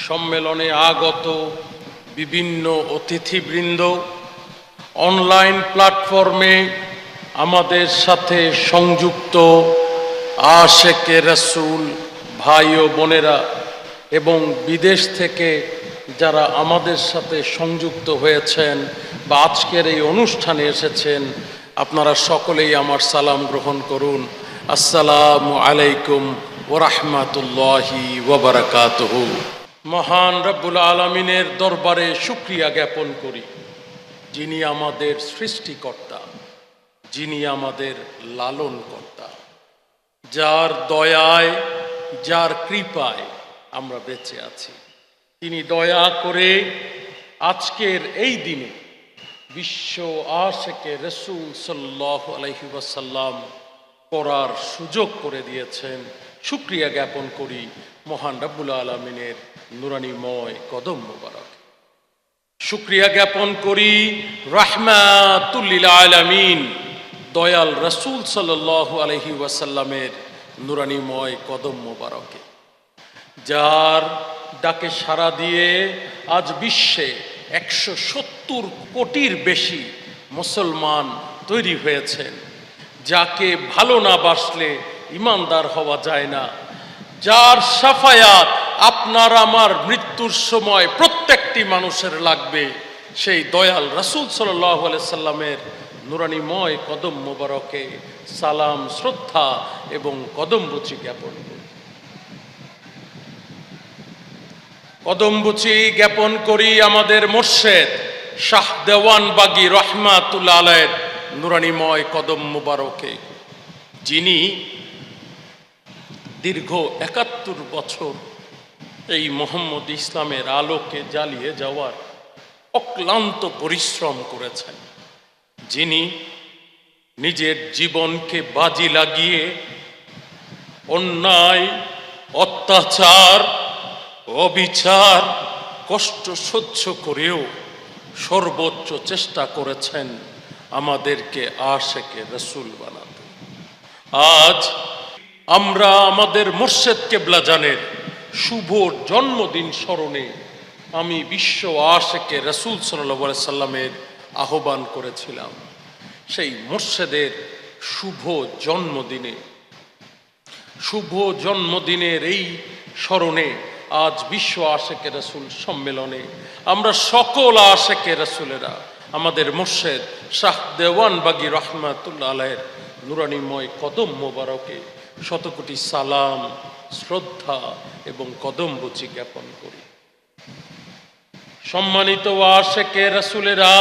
সম্মেলনে আগত বিভিন্ন অতিথিবৃন্দ, অনলাইন প্ল্যাটফর্মে আমাদের সাথে সংযুক্ত আশিকে রাসূল ভাই ও বোনেরা এবং বিদেশ থেকে যারা আমাদের সাথে সংযুক্ত হয়েছেন বা আজকের এই অনুষ্ঠানে এসেছেন, আপনারা সকলেই আমার সালাম গ্রহণ করুন। আসসালামু আলাইকুম ওয়া রাহমাতুল্লাহি ওয়া বারাকাতুহু। মহান রব্বুল আলামিনের দরবারে শুকরিয়া জ্ঞাপন করি, যিনি আমাদের সৃষ্টিকর্তা, যিনি আমাদের লালনকর্তা, যার দয়ায়, যার কৃপায় আমরা বেঁচে আছি। তিনি দয়া করে আজকের এই দিনে বিশ্ব আশিকে রাসূল সাল্লাল্লাহু আলাইহি ওয়াসাল্লাম পড়ার সুযোগ করে দিয়েছেন। শুকরিয়া জ্ঞাপন করি মহান রব্বুল আলামিনের নুরানিময় কদম মোবারক। শুকরিয়া জ্ঞাপন করি রাহমাতুল লিল আলামিন দয়াল রাসূল সাল্লাল্লাহু আলাইহি ওয়াসাল্লামের নুরানিময় কদম মোবারকে, যার ডাকে সাড়া দিয়ে আজ বিশ্বে 170 কোটির বেশি মুসলমান তৈরি হয়েছেন। যাকে ভালো না বাসলে ইমানদার হওয়া যায় না, যার সাফায়াত আপনার আমার মৃত্যুর সময় প্রত্যেকটি মানুষের লাগবে, সেই দয়াল রাসূল সাল্লাল্লাহু আলাইহি সাল্লামের নুরানিময় কদম মোবারকে সালাম, শ্রদ্ধা এবং কদমবুচি জ্ঞাপন করি। কদমবুচি জ্ঞাপন করি আমাদের মুর্শেদ শাহ দেওয়ানবাগী রহমাতুল্লাহ আলাইহির নুরানিময় কদম মুবারকে, যিনি দীর্ঘ 71 বছর এই মোহাম্মদ ইসলামের আলোকে জ্বালিয়ে যাওয়ার অক্লান্ত পরিশ্রম করেছেন, যিনি নিজের জীবনকে বাজি লাগিয়ে অন্যায়, অত্যাচার, অবিচার, কষ্ট সহ্য করেও সর্বোচ্চ চেষ্টা করেছেন আমাদেরকে আশিকে রাসূল বানাতে। আজ আমরা আমাদের মুর্শেদ কেবলা জানের শুভ জন্মদিন স্মরণে আমি বিশ্ব আশিকে রাসূল সাল্লাল্লাহু আলাইহি সাল্লামের আহ্বান করেছিলাম। সেই মুর্শেদের শুভ জন্মদিনের এই স্মরণে আজ বিশ্ব আশিকে রাসূল সম্মেলনে আমরা সকল আশিকে রাসূলেরা আমাদের মুর্শেদ শাহ দেওয়ানবাগী রহমাতুল্লাহ আলাইহির নুরানিময় কদম মোবারকে শতকোটি সালাম, শ্রদ্ধা এবং কদমবুচি জ্ঞাপন করি। সম্মানিত আশিকে রাসূলেরা,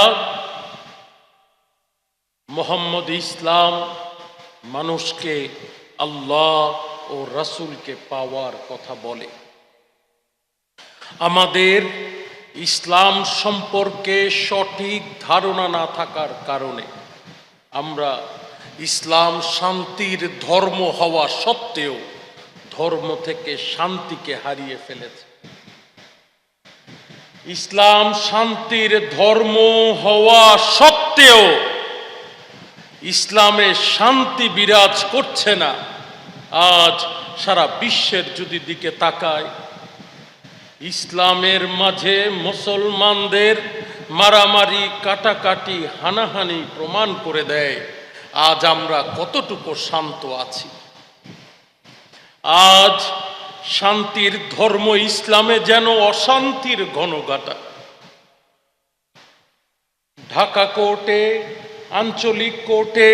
মোহাম্মদ ইসলাম মানুষকে আল্লাহ ও রাসূলকে পাওয়ার কথা বলে। আমাদের ইসলাম সম্পর্কে সঠিক ধারণা না থাকার কারণে আমরা ইসলাম শান্তির ধর্ম হওয়া সত্ত্বেও ধর্ম থেকে শান্তিকে হারিয়ে ফেলেছে। ইসলাম শান্তির ধর্ম হওয়া সত্ত্বেও ইসলামে শান্তি বিরাজ করছে না। আজ সারা বিশ্বের যদি দিকে তাকায়, ইসলামের মাঝে মুসলমানদের মারামারি, কাটাকাটি, হানাহানি প্রমাণ করে দেয় আজ আমরা কতটুকু শান্ত আছি। আজ শান্তির ধর্ম ইসলামে যেন অশান্তির ঘনঘটা। ঢাকা কোর্টে, আঞ্চলিক কোর্টে,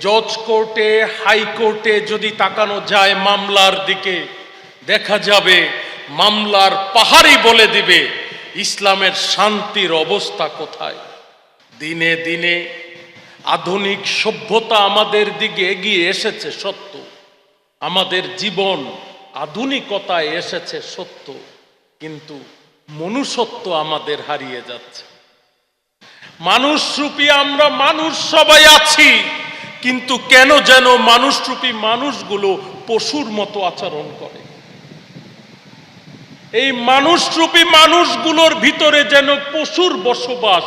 জজ কোর্টে, হাইকোর্টে যদি তাকানো যায় মামলার দিকে, দেখা যাবে মামলার পাহাড়ই বলে দিবে ইসলামের শান্তির অবস্থা কোথায়। দিনে দিনে আধুনিক সভ্যতা আমাদের দিকে এগিয়ে এসেছে সত্য, আমাদের জীবন আধুনিকতায় এসেছে সত্য, কিন্তু মনুষ্যত্ব আমাদের হারিয়ে যাচ্ছে। মানুষরূপী আমরা মানুষ সবাই আছি, কিন্তু কেন যেন মানুষরূপী মানুষগুলো পশুর মতো আচরণ করে। এই মানুষরূপী মানুষগুলোর ভিতরে যেন পশুর বসবাস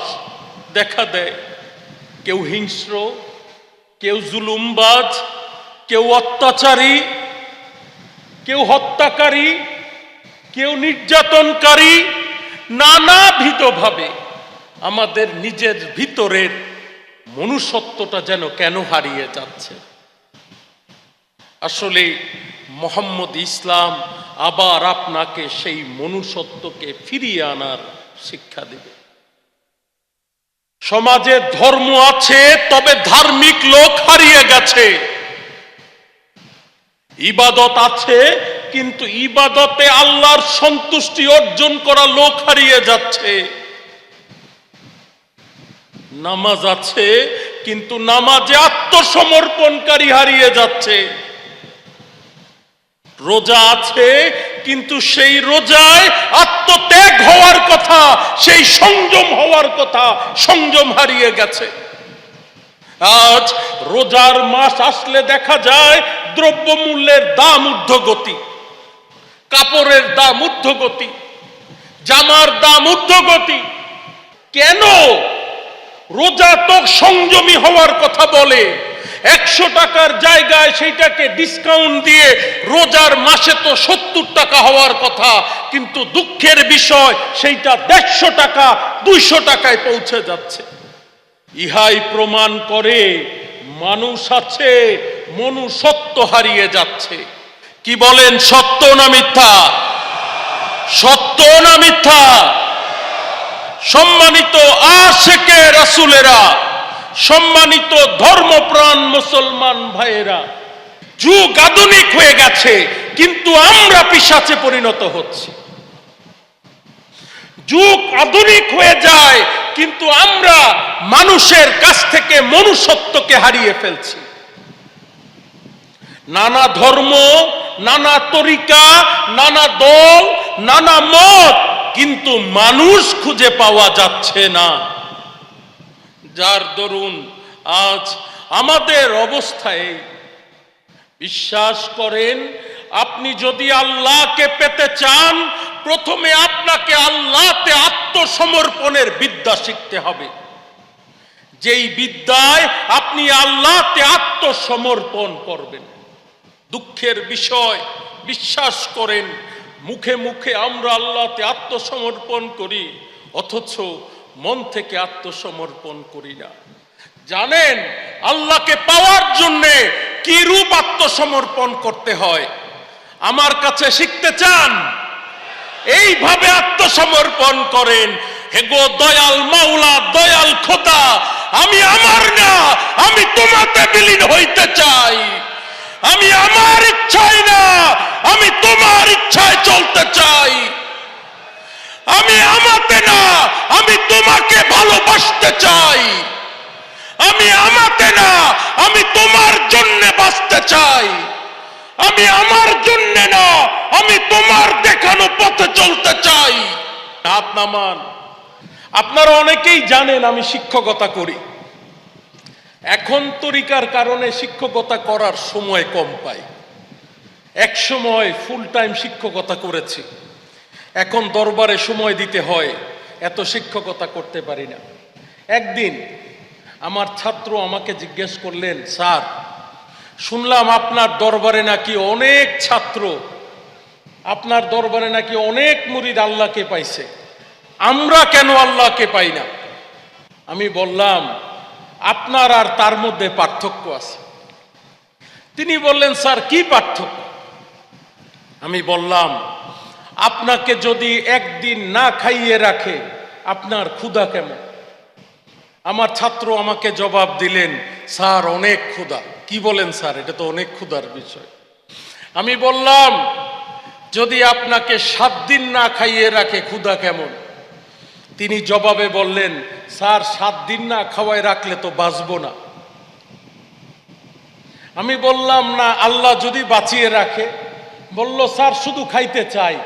দেখা দেয়। কেউ হিংস্র, কেউ জুলুমবাজ, কেউ অত্যাচারী, কেউ হত্যাকারী, কেউ নির্যাতনকারী, নানাবিধভাবে আমাদের নিজের ভিতরের মনুষ্যত্বটা যেন কেন হারিয়ে যাচ্ছে। আসলে মোহাম্মদ ইসলাম আবার আপনাকে সেই মনুষ্যত্বকে ফিরিয়ে আনার শিক্ষা দেবে। সমাজে ধর্ম আছে, তবে ধার্মিক লোক হারিয়ে গেছে। ইবাদত আছে, কিন্তু ইবাদতে আল্লাহর সন্তুষ্টি অর্জন করা লোক হারিয়ে যাচ্ছে। নামাজ আছে, কিন্তু নামাজে আত্মসমর্পণকারী হারিয়ে যাচ্ছে। রোজা আছে, কিন্তু সেই রোজায় আত্মত্যাগ হওয়ার কথা, সেই সংযম হওয়ার কথা, সংযম হারিয়ে গেছে। আজ রোজার মাস আসলে দেখা যায় দ্রব্যমূল্যের দাম ঊর্ধ্বগতি, কাপড়ের দাম ঊর্ধ্বগতি, জামার দাম ঊর্ধ্বগতি। কেন? রোজা তো সংযমী হওয়ার কথা বলে, 100 টাকার জায়গায় সেইটাকে ডিসকাউন্ট দিয়ে রোজার মাসে তো 70 টাকা হওয়ার কথা, কিন্তু দুঃখের বিষয় সেইটা 150 টাকা 200 টাকায় পৌঁছে যাচ্ছে। ইহাই প্রমাণ করে মানুষ আছে, মনুষ্যত্ব হারিয়ে যাচ্ছে। কি বলেন, সত্য না মিথ্যা? সত্য না মিথ্যা? সম্মানিত আশিকে রাসূলেরা, সম্মানিত ধর্মপ্রাণ মুসলমান ভাইয়েরা, যুগ আধুনিক হয়ে গেছে, কিন্তু আমরা পিশাচে পরিণত হচ্ছি। যুগ আধুনিক হয়ে যায়, কিন্তু আমরা মানুষের কাছ থেকে মনুষ্যত্বকে হারিয়ে ফেলছি। নানা ধর্ম, নানা তরিকা, নানা দল, নানা মত, কিন্তু মানুষ খুঁজে পাওয়া যাচ্ছে না। যার দরুন আজ আমাদের অবস্থায়, বিশ্বাস করেন, আপনি যদি আল্লাহকে পেতে চান, প্রথমে আপনাকে আল্লাহতে আত্মসমর্পণের বিদ্যা শিখতে হবে। যেই বিদ্যায় আপনি আল্লাহতে আত্মসমর্পণ করবেন। দুঃখের বিষয়, বিশ্বাস করেন, মুখে মুখে আমরা আল্লাহতে আত্মসমর্পণ করি, অথচ মন থেকে আত্মসমর্পণ করি না। জানেন আল্লাহকে পাওয়ার জন্য কি রূপ আত্মসমর্পণ করতে হয়? আমার কাছে শিখতে চান? এইভাবে আত্মসমর্পণ করেন, হে গো দয়াল মাওলা, দয়াল খোদা, আমি আমার না, আমি তোমাতে বিলীন হইতে চাই। আমি আমার ইচ্ছায় না, আমি তোমার ইচ্ছায় চলতে চাই। আমি আমাতে না, আমি তোমাকে ভালোবাসতে চাই। আমি আমাতে না, আমি তোমার জন্য বাঁচতে চাই। আমি আমার জন্য না, আমি তোমার দেখানো পথে চলতে চাই। হাত নামান। আপনারা অনেকেই জানেন আমি শিক্ষকতা করি। এখন তরিকার কারণে শিক্ষকতা করার সময় কম পাই। এক সময় ফুল টাইম শিক্ষকতা করেছি, এখন দরবারে সময় দিতে হয়, এত শিক্ষকতা করতে পারি না। একদিন আমার ছাত্র আমাকে জিজ্ঞেস করলেন, স্যার শুনলাম আপনার দরবারে নাকি অনেক ছাত্র, আপনার দরবারে নাকি অনেক মুরিদ আল্লাহকে পাইছে, আমরা কেন আল্লাহকে পাই না? আমি বললাম, আপনার আর তার মধ্যে পার্থক্য আছে। তিনি বললেন, স্যার কি পার্থক্য? আমি বললাম, আপনাকে যদি একদিন না খাইয়ে রাখে, আপনার ক্ষুধা কেমন? আমার ছাত্র আমাকে জবাব দিলেন, স্যার অনেক ক্ষুধা। কি বলেন স্যার, এটা তো অনেক ক্ষুধার বিষয়। আমি বললাম, যদি আপনাকে 7 দিন না খাইয়ে রাখে, ক্ষুধা কেমন? তিনি জবাবে বললেন, স্যার 7 দিন না খাওয়ায় রাখলে তো বাঁচবো না। আমি বললাম, না আল্লাহ যদি বাঁচিয়ে রাখে? বলল, স্যার শুধু খাইতে চাই,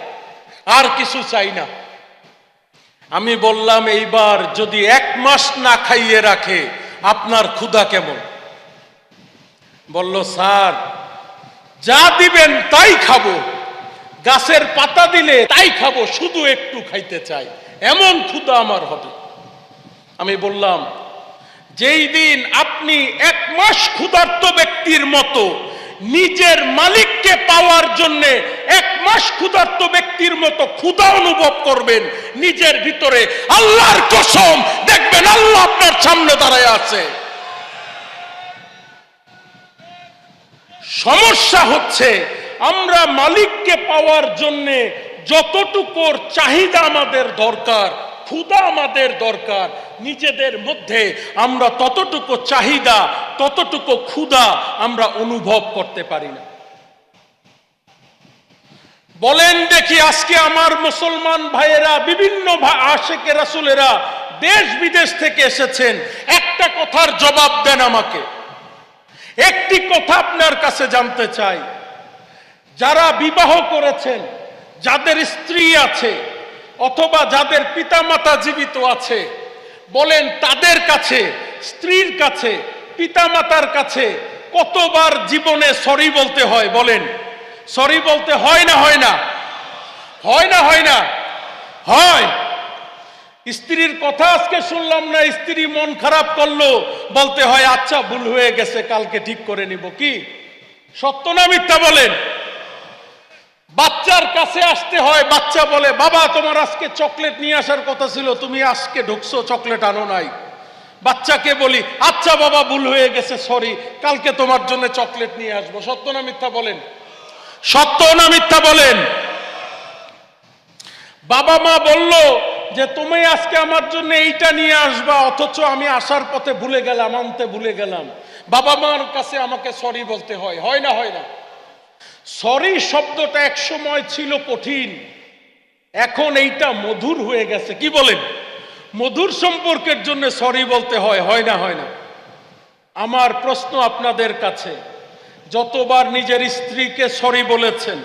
আর কিছু চাই না। আমি বললাম, এইবার যদি 1 মাস না খাইয়ে রাখে, আপনার ক্ষুধা কেমন? বলল, স্যার যা দিবেন তাই খাবো, গাছের পাতা দিলে তাই খাবো, শুধু একটু খাইতে চাই, এমন ক্ষুধা আমার হবে। আমি বললাম, যেই দিন আপনি 1 মাস ক্ষুধার্ত ব্যক্তির মতো নিজের মালিককে পাওয়ার জন্য 1 মাস ক্ষুধার্ত ব্যক্তির মতো ক্ষুধা অনুভব করবেন নিজের ভিতরে, আল্লাহর কসম দেখবেন আল্লাহ আপনার সামনে দাঁড়ায় আছে। সমস্যা হচ্ছে আমরা মালিককে পাওয়ার জন্য যতটুকুর চাহিদা আমাদের দরকার, ক্ষুধা আমাদের দরকার, নিজেদের মধ্যে আমরা ততটুকু চাহিদা, ততটুকু ক্ষুধা আমরা অনুভব করতে পারি না। বলেন দেখি, আজকে আমার মুসলমান ভাইয়েরা, বিভিন্ন আশেকে রাসূলেরা দেশ বিদেশ থেকে এসেছেন, একটা কথার জবাব দেন আমাকে। একটি কথা আপনার কাছে জানতে চাই, যারা বিবাহ করেছেন, যাদের স্ত্রী আছে অথবা যাদের পিতামাতা জীবিত আছে, বলেন তাদের কাছে, স্ত্রীর কাছে, পিতামাতার কাছে কতবার জীবনে সরি বলতে হয়? বলেন, সরি বলতে হয় না হয় না? হয় না হয় না? হয়। স্ত্রীর কথা আজকে শুনলাম না, স্ত্রী মন খারাপ করলো, বলতে হয় আচ্ছা ভুল হয়ে গেছে, কালকে ঠিক করে নিব। কি সত্য না মিথ্যা বলেন? বাচ্চার কাছে আসতে হয়, বাচ্চা বলে বাবা তোমার আজকে চকলেট নিয়ে আসার কথা ছিল, তুমি আজকে ঢুকছো চকলেট আনো নাই। বাচ্চাকে বলি আচ্ছা বাবা ভুল হয়ে গেছে, সরি, কালকে তোমার জন্য চকলেট নিয়ে আসবো। সত্য না মিথ্যা বলেন? সত্য না মিথ্যা বলেন? বাবা মা বলল যে তুমি আজকে আমার জন্য এইটা নিয়ে আসবা, অথচ আমি আসার পথে ভুলে গেলাম, আনতে ভুলে গেলাম। বাবা মার কাছে আমাকে সরি বলতে হয়, হয় না হয় না? সরি শব্দটা এক সময় ছিল কঠিন, এখন এইটা মধুর হয়ে গেছে। কি বলেন? মধুর সম্পর্কের জন্য সরি বলতে হয়, হয় না হয় না? আমার প্রশ্ন আপনাদের কাছে, যতবার নিজের স্ত্রীকে সরি বলেছেন,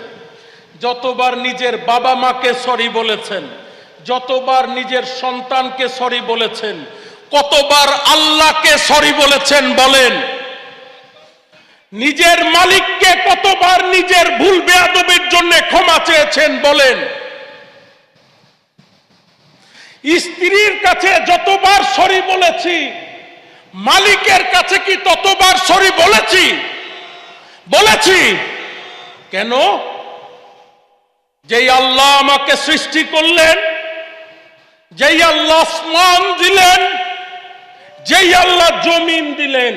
যতবার নিজের বাবা মাকে সরি বলেছেন, যতবার নিজের সন্তানকে সরি বলেছেন, কতবার আল্লাহকে সরি বলেছেন? বলেন। নিজের মালিককে কতবার নিজের ভুল বেয়াদবির জন্য ক্ষমা চেয়েছেন? বলেন। স্ত্রীর কাছে যতবার সরি বলেছি, মালিকের কাছে কি ততবার সরি বলেছি? বলেছি। কেন? যেই আল্লাহ আমাকে সৃষ্টি করলেন, যেই আল্লাহ আসমান দিলেন, যেই আল্লাহ জমিন দিলেন,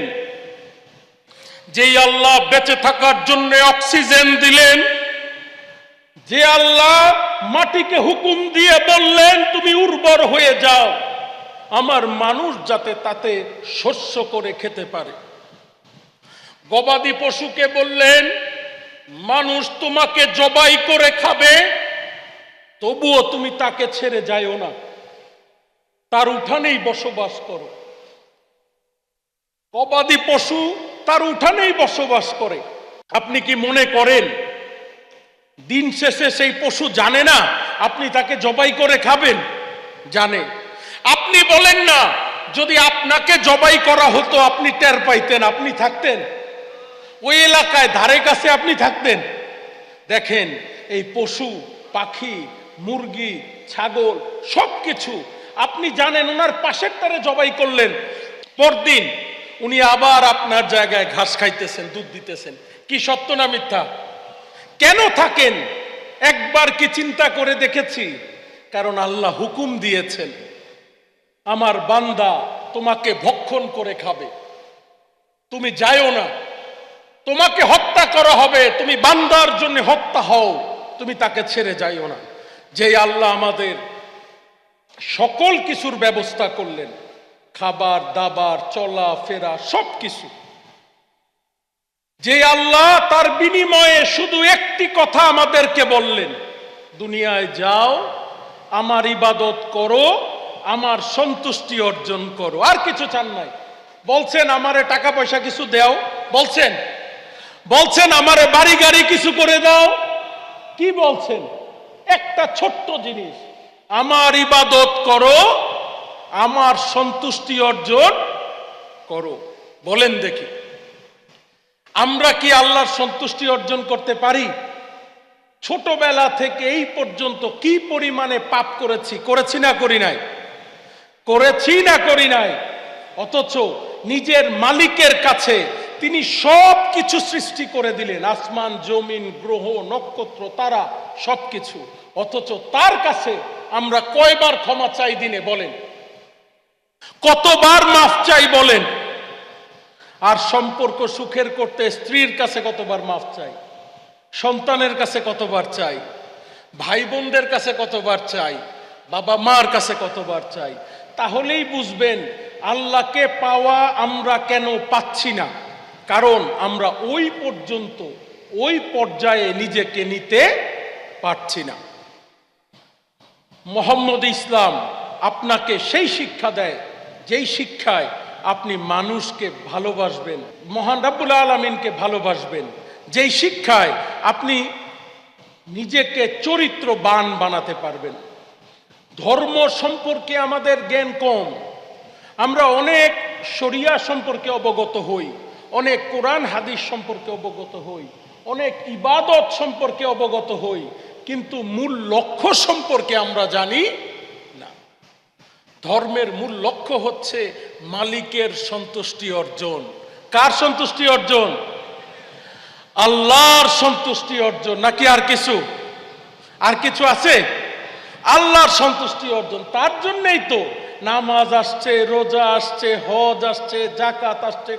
যেই আল্লাহ বেঁচে থাকার জন্য অক্সিজেন দিলেন, যে আল্লাহ মাটিকে হুকুম দিয়ে বললেন তুমি উর্বর হয়ে যাও, আমার মানুষ যাতে তাতে শস্য করে খেতে পারে। গবাদি পশুকে বললেন মানুষ তোমাকে জবাই করে খাবে, তবুও তুমি তাকে ছেড়ে যাইও না, তার উঠানেই বসবাস করো। গবাদি পশু তার উঠানেই বসবাস করে। আপনি কি মনে করেন দিন শেষে সেই পশু জানে না আপনি তাকে জবাই করে খাবেন? জানে। আপনি বলেন না যদি আপনাকে জবাই করা হতো আপনি টের পাইতেন, আপনি থাকতেন ওই এলাকায়, ধারে কাছে আপনি থাকতেন? দেখেন এই পশু পাখি, মুরগি, ছাগল সবকিছু আপনি জানেন, ওনার পাশের তারে জবাই করলেন, পরদিন উনি আবার আপনার জায়গায় ঘাস খাইতেছেন, দুধ দিতেছেন। কি সত্য না মিথ্যা? কেন থাকেন? একবার কি চিন্তা করে দেখেছি? কারণ আল্লাহ হুকুম দিয়েছেন আমার বান্দা তোমাকে ভক্ষণ করে খাবে, তুমি যাইও না, তোমাকে হত্যা করা হবে, তুমি বান্দার জন্য হত্যা হও, তুমি তাকে ছেড়ে যাইও না। যে আল্লাহ আমাদের সকল কিছুর ব্যবস্থা করলেন, খাবার দাবার, চলা ফেরা সবকিছু, যে আল্লাহ তার বিনিময়ে শুধু একটি কথা আমাদেরকে বললেন, দুনিয়ায় যাও, আমার ইবাদত করো, আমার সন্তুষ্টি অর্জন করো, আর কিছু চান নাই। বলছেন আমারে টাকা পয়সা কিছু দাও, বলছেন বলছেন আমারে বাড়ি গাড়ি কিছু করে দাও, কি বলছেন? একটা ছোট্ট জিনিস, আমার ইবাদত করো, আমার সন্তুষ্টি অর্জন করো। বলেন দেখি আমরা কি আল্লাহর সন্তুষ্টি অর্জন করতে পারি? ছোটবেলা থেকে এই পর্যন্ত কি পরিমাণে পাপ করেছি, করেছি না করি নাই? করেছি না করি নাই? অথচ নিজের মালিকের কাছে তিনি সব কিছু সৃষ্টি করে দিলেন, আসমান জমিন গ্রহ নক্ষত্র তারা সবকিছু, অথচ তার কাছে আমরা কয়বার ক্ষমা চাই দিনে? বলেন। কতবার মাফ চাই? বলেন। আর সম্পর্ক সুখের করতে স্ত্রীর কাছে কতবার মাফ চাই, সন্তানের কাছে কতবার চাই, ভাই বোনদের কাছে কতবার চাই, বাবা মার কাছে কতবার চাই। তাহলেই বুঝবেন আল্লাহকে পাওয়া আমরা কেন পাচ্ছি না। কারণ আমরা ওই পর্যন্ত ওই পর্যায়ে নিজেকে নিতে পারছি না। মোহাম্মদ ইসলাম আপনাকে সেই শিক্ষা দেয় যেই শিক্ষায় আপনি মানুষকে ভালোবাসবেন, মহান রাব্বুল আলামিনকে ভালোবাসবেন, যেই শিক্ষায় আপনি নিজেকে চরিত্রবান বানাতে পারবেন। ধর্ম সম্পর্কে আমাদের জ্ঞান কম। আমরা অনেক শরিয়া সম্পর্কে অবগত হই, অনেক কোরআন হাদিস সম্পর্কে অবগত হই, অনেক ইবাদত সম্পর্কে অবগত হই, কিন্তু মূল লক্ষ্য সম্পর্কে আমরা জানি না। ধর্মের মূল লক্ষ্য হচ্ছে মালিকের সন্তুষ্টি অর্জন। কার সন্তুষ্টি অর্জন? আল্লাহর সন্তুষ্টি অর্জন। নাকি আর কিছু? আর কিছু আছে? আল্লাহর সন্তুষ্টি অর্জন। তার জন্যই তো নামাজ আসছে, রোজা আসছে, হজ আসছে, যাকাত আসছে,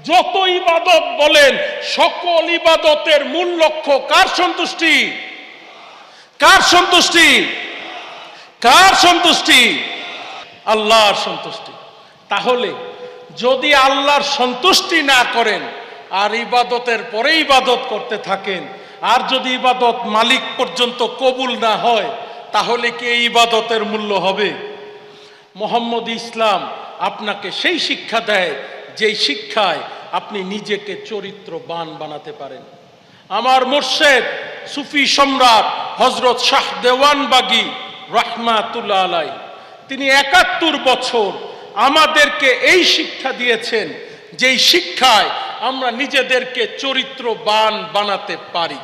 যত ইবাদত বলেন সকল ইবাদতের মূল লক্ষ্য কার সন্তুষ্টি? কার সন্তুষ্টি? কার সন্তুষ্টি? আল্লাহর সন্তুষ্টি। তাহলে যদি আল্লাহর সন্তুষ্টি না করেন আর ইবাদতের পরে ইবাদত করতে থাকেন, আর যদি ইবাদত মালিক পর্যন্ত কবুল না হয়, তাহলে কি এই ইবাদতের মূল্য হবে? মোহাম্মদ ইসলাম আপনাকে সেই শিক্ষা দেয় যেই শিক্ষায় আপনি নিজেকে চরিত্রবান বানাতে পারেন। আমার মুর্শেদ সুফি সম্রাট হযরত শাহ দেওয়ানবাগী রাহমাতুল্লাহ আলাইহি, তিনি ৭১ বছর আমাদেরকে এই শিক্ষা দিয়েছেন যেই শিক্ষায় আমরা নিজেদেরকে চরিত্রবান বানাতে পারি।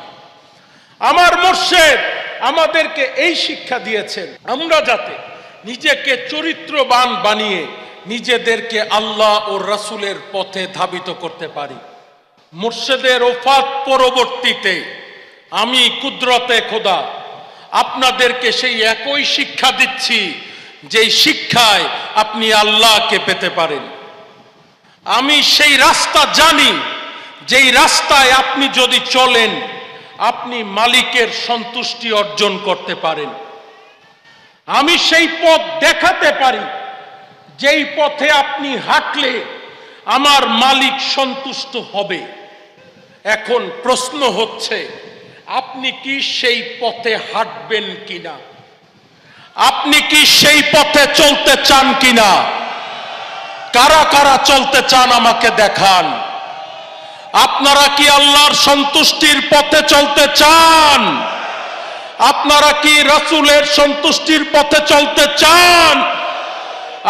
আমার মুর্শেদ আমাদেরকে এই শিক্ষা দিয়েছেন আমরা যাতে নিজেকে চরিত্রবান বানিয়ে নিজেদেরকে আল্লাহ ও রাসূলের পথে ধাবিত করতে পারি। মুর্শেদের ওফাত পরবর্তীতে আমি কুদরতে খোদা আপনাদেরকে সেই একই শিক্ষা দিচ্ছি যেই শিক্ষায় আপনি আল্লাহকে পেতে পারেন। আমি সেই রাস্তা জানি যেই রাস্তায় আপনি যদি চলেন আপনি মালিকের সন্তুষ্টি অর্জন করতে পারেন। আমি সেই পথ দেখাতে পারি যেই পথে আপনি হাঁটলে আমার মালিক সন্তুষ্ট হবে। এখন প্রশ্ন হচ্ছে আপনি কি সেই পথে হাঁটবেন কিনা? আপনি কি সেই পথে চলতে চান কিনা? কারা কারা চলতে চান আমাকে দেখান। আপনারা কি আল্লাহর সন্তুষ্টির পথে চলতে চান? আপনারা কি রাসূলের সন্তুষ্টির পথে চলতে চান?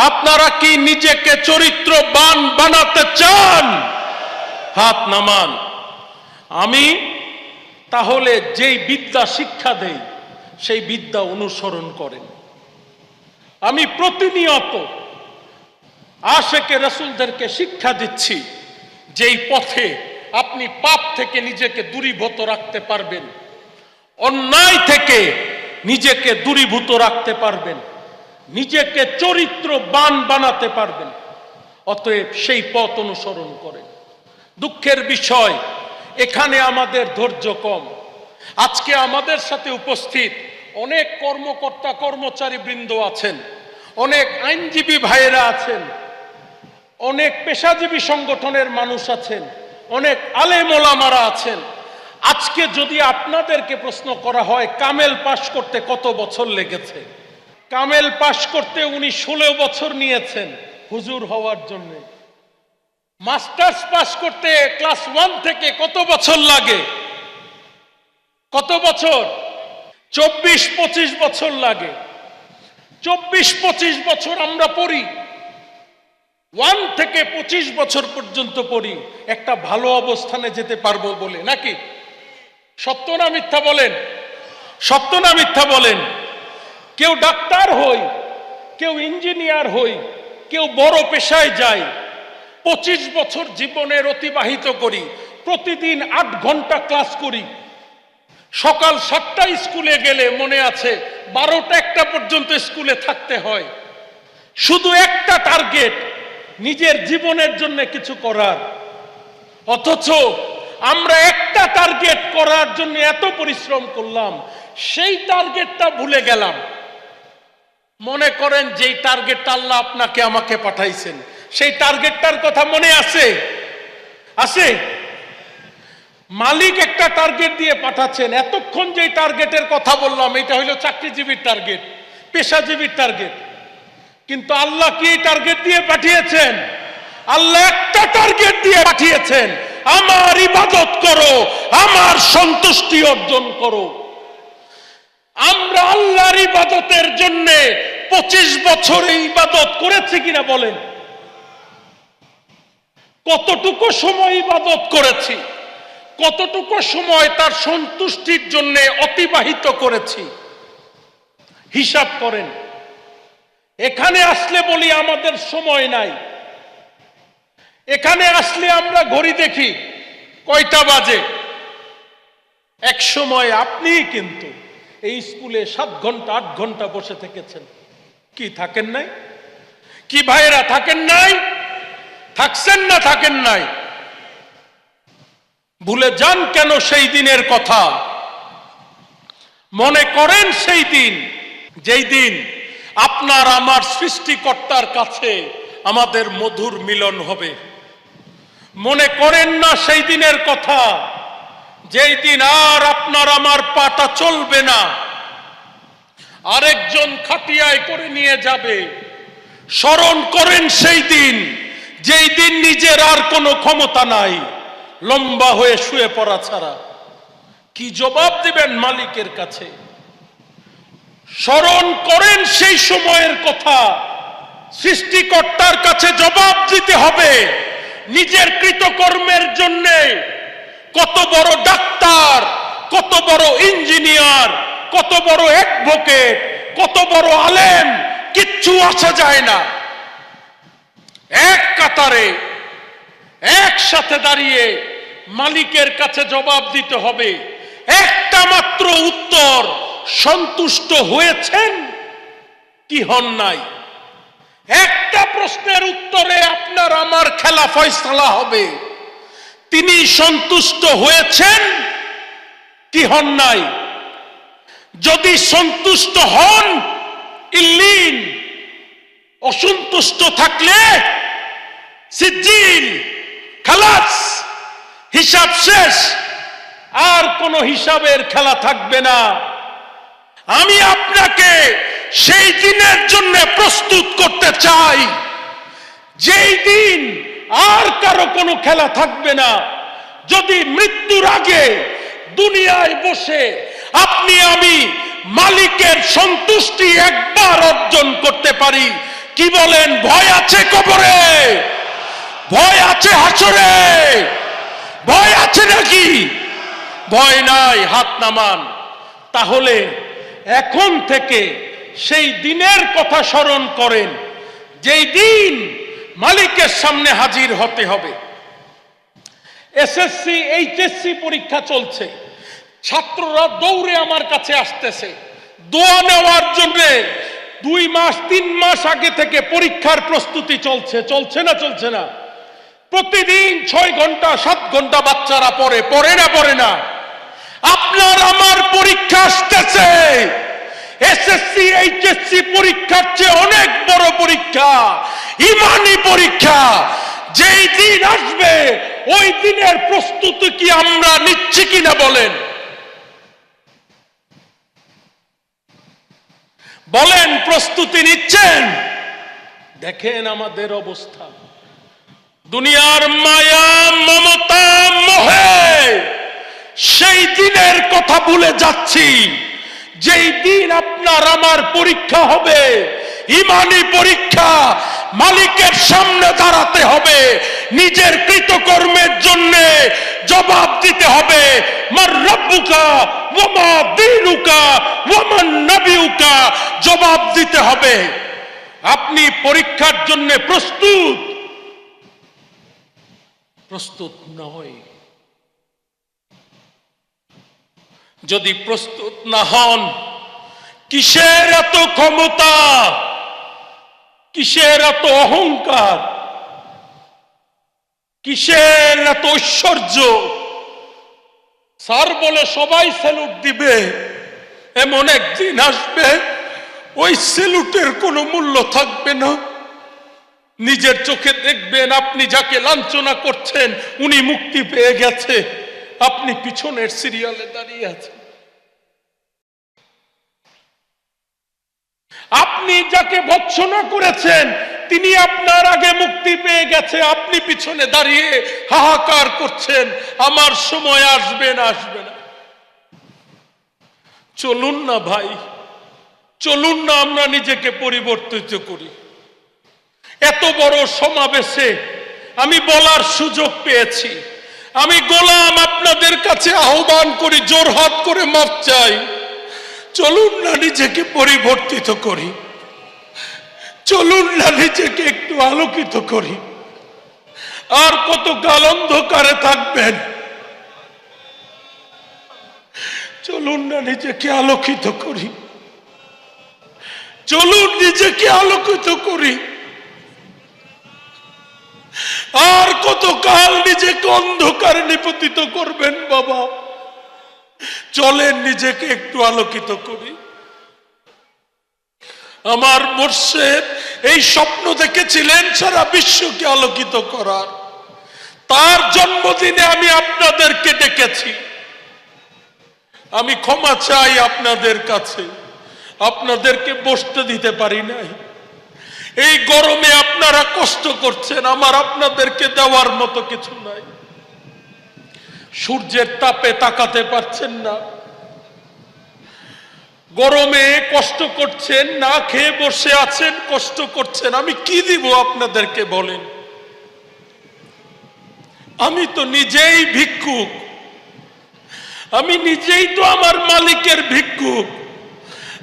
আপনারা কি নিজেকে চরিত্রবান বানাতে চান? হাত নামান। আমি তাহলে যেই বিদ্যা শিক্ষা দেই সেই বিদ্যা অনুসরণ করেন। আমি প্রতিনিয়ত আশেকে রাসূলদেরকে শিক্ষা দিচ্ছি যেই পথে আপনি পাপ থেকে নিজেকে দূরীভূত রাখতে পারবেন, অন্যায় থেকে নিজেকে দূরীভূত রাখতে পারবেন, নিজেকে চরিত্রবান বানাতে পারবেন। অতএব সেই পথ অনুসরণ করেন। দুঃখের বিষয় এখানে আমাদের ধৈর্য কম। আজকে আমাদের সাথে উপস্থিত অনেক কর্মকর্তা কর্মচারী বৃন্দ আছেন, অনেক আইনজীবী ভাইয়েরা আছেন, অনেক পেশাজীবী সংগঠনের মানুষ আছেন, অনেক আলেম ওলামারা আছেন। আজকে যদি আপনাদেরকে প্রশ্ন করা হয় কামেল পাশ করতে কত বছর লেগেছে, কামেল পাশ করতে উনি 16 বছর নিয়েছেন হুজুর হওয়ার জন্য। মাস্টার্স পাশ করতে ক্লাস 1 থেকে কত বছর লাগে? কত বছর? 24-25 বছর লাগে। 24-25 বছর আমরা পড়ি, 1 থেকে 25 বছর পর্যন্ত পড়ি একটা ভালো অবস্থানে যেতে পারবো বলে। নাকি সত্য না মিথ্যা বলেন? সত্য না মিথ্যা বলেন? কেউ ডাক্তার হই, কেউ ইঞ্জিনিয়ার হই, কেউ বড় পেশায় যায়। 25 বছর জীবনের অতিবাহিত করি, প্রতিদিন 8 ঘন্টা ক্লাস করি। সকাল 7টায় স্কুলে গেলে মনে আছে 12টা-1টা পর্যন্ত স্কুলে থাকতে হয়। শুধু একটা টার্গেট, নিজের জীবনের জন্য কিছু করার। অথচ আমরা একটা টার্গেট করার জন্য এত পরিশ্রম করলাম, সেই টার্গেটটা ভুলে গেলাম। মনে করেন যেই টার্গেটটা আল্লাহ আপনাকে আমাকে পাঠাইছেন, সেই টার্গেটটার কথা মনে আছে? আছে? মালিক একটা টার্গেট দিয়ে পাঠাচ্ছেন। এতক্ষণ যে টার্গেটের কথা বললাম এটা হলো চাকরিজীবীর টার্গেট, পেশাজীবীর টার্গেট। কিন্তু আল্লাহ কি টার্গেট দিয়ে পাঠিয়েছেন? আল্লাহ একটা টার্গেট দিয়ে পাঠিয়েছেন, আমার ইবাদত করো, আমার সন্তুষ্টি অর্জন করো। আমরা আল্লাহর ইবাদতের জন্য 25 বছরে ইবাদত করেছি কিনা বলেন? কতটুকু সময় ইবাদত করেছি, কতটুকু সময় তার সন্তুষ্টির জন্য অতিবাহিত করেছি, হিসাব করেন। এখানে আসলে বলি আমাদের সময় নাই, এখানে আসলে আমরা ঘড়ি দেখি কয়টা বাজে। এক সময় আপনি কিন্তু এই স্কুলে 7 ঘন্টা 8 ঘন্টা বসে থেকেছেন, কি থাকেন নাই? কি ভাইরা থাকেন নাই? থাকছেন না থাকেন নাই? ভুলে যান কেন সেই দিনের কথা? মনে করেন সেই দিন, যেই দিন আপনার আমার সৃষ্টিকর্তার কাছে আমাদের মধুর মিলন হবে। মনে করেন না সেই দিনের কথা, যেই দিন আর আপনার আমার পাটা চলবে না, আরেকজন খাটিয়ায় করে নিয়ে যাবে। স্মরণ করেন সেই দিন, যেই দিন নিজের আর কোনো ক্ষমতা নাই, লম্বা হয়ে শুয়ে পড়া ছাড়া। কি জবাব দিবেন মালিকের কাছে? স্মরণ করেন সেই সময়ের কথা, সৃষ্টিকর্তার কাছে জবাব দিতে হবে নিজের কৃতকর্মের জন্যে। কত বড় ডাক্তার, কত বড় ইঞ্জিনিয়ার, কত বড় অ্যাডভোকেট, কত বড় আলেম, কিচ্ছু আসা যায় না। এক কাতারে একসাথে দাঁড়িয়ে মালিকের কাছে জবাব দিতে হবে। একটা মাত্র উত্তর, সন্তুষ্ট হয়েছেন কি হন নাই। একটা প্রশ্নের উত্তরে আপনার আমার খেলা ফয়সালা হবে। তিনি সন্তুষ্ট হয়েছেন কি হন নাই। যদি সন্তুষ্ট হন ইল্লিন, অসন্তুষ্ট থাকলে সিজ্জিল, খালাস, হিসাব শেষ, আর কোন হিসাবের খেলা থাকবে না। আমি আপনাকে সেই দিনের জন্য প্রস্তুত করতে চাই, যেই দিন আর কারো কোনো খেলা থাকবে না। যদি মৃত্যুর আগে দুনিয়ায় বসে আপনি আমি মালিকের সন্তুষ্টি একবার অর্জন করতে পারি, কি বলেন? ভয় আছে কবরে? ভয় আছে হাসরে? ভয় আছে নাকি? ভয় নাই, হাত নামান। তাহলে এখন থেকে সেই দিনের কথা স্মরণ করেন, যেই দিন মালিকের সামনে হাজির হতে হবে। এসএসসি এইচএসসি পরীক্ষা চলছে, ছাত্ররা দৌড়ে আমার কাছে আসতেছে দোয়া নেওয়ার জন্য। 2 মাস 3 মাস আগে থেকে পরীক্ষার প্রস্তুতি চলছে, চলছে না? চলছে না? প্রতিদিন 6 ঘন্টা 7 ঘন্টা বাচ্চারা পড়ে না? পড়ে না? আপনার আমার পরীক্ষা আসতেছে, এসএসসি এইচএসসি পরীক্ষার চেয়ে অনেক বড় পরীক্ষা, ইমানি পরীক্ষা। যেই দিন আসবে ওই দিনের প্রস্তুতি কি আমরা নিচ্ছি কিনা বলেন? বলেন, প্রস্তুতি নিচ্ছেন? দেখেন আমাদের অবস্থা, দুনিয়ার মায়া মমতা মোহে সেই দিনের কথা ভুলে যাচ্ছি, যেই দিন আপনার আমার পরীক্ষা হবে, ইমানি পরীক্ষা। মালিকের সামনে দাঁড়াতে হবে, নিজের কৃতকর্মের জন্য জবাব দিতে হবে। মার রব্বুকা ওয়া মা দীনুকা ওয়া মান নবিয়ুকা, জবাব দিতে হবে। আপনি পরীক্ষার জন্য প্রস্তুত? প্রস্তুত নয়। যদি প্রস্তুত না হন, কিসের এত ক্ষমতা, কিসের এত অহংকার, কিসের এত ঐশ্বর্য? স্যার বলে সবাই স্যালুট দিবে, এমন একদিন আসবে ওই সেলুটের কোনো মূল্য থাকবে না। নিজের চোখে দেখবেন আপনি যাকে লাঞ্ছনা করছেন উনি মুক্তি পেয়ে গেছে, আপনি পিছনের সিরিয়ালে দাঁড়িয়ে আছেন। আপনি যাকে ভৎসনা করেছেন তিনি আপনার আগে মুক্তি পেয়ে গেছে, আপনি পিছনে দাঁড়িয়ে হাহাকার করছেন আমার সময় আসবে না আসবে না। চলুন না ভাই, চলুন না আমরা নিজেকে পরিবর্তিত করি। এত বড় সমাবেশে আমি বলার সুযোগ পেয়েছি, আমি গোলাম আপনাদের কাছে আহ্বান করি, জোরহাত করে মাফ চাই। চলুন না নিজেকে পরিবর্তিত করি, চলুন না নিজেকে একটু আলোকিত করি। আর কতকাল অন্ধকারে থাকবেন? চলুন না নিজেকে আলোকিত করি, চলুন নিজেকে আলোকিত করি। আর কতকাল নিজেকে অন্ধকারে নিপতিত করবেন বাবা? চলেন নিজেকে একটু আলোকিত করি। আমার মুর্শিদ এই স্বপ্ন দেখেছিলেন সারা বিশ্বকে আলোকিত করার। তার জন্মদিনে আমি আপনাদেরকে ডেকেছি। আমি ক্ষমা চাই আপনাদের কাছে, আপনাদেরকে বসতে দিতে পারি নাই। এই গরমে আপনারা কষ্ট করছেন, আমার আপনাদেরকে দেওয়ার মতো কিছু নাই। সূর্যের তাপে তাকাতে পারছেন না, গরমে কষ্ট করছেন, না খেয়ে বসে আছেন, কষ্ট করছেন। আমি কি দিব আপনাদেরকে বলেন? আমি তো নিজেই ভিক্ষুক, আমি নিজেই তো আমার মালিকের ভিক্ষুক।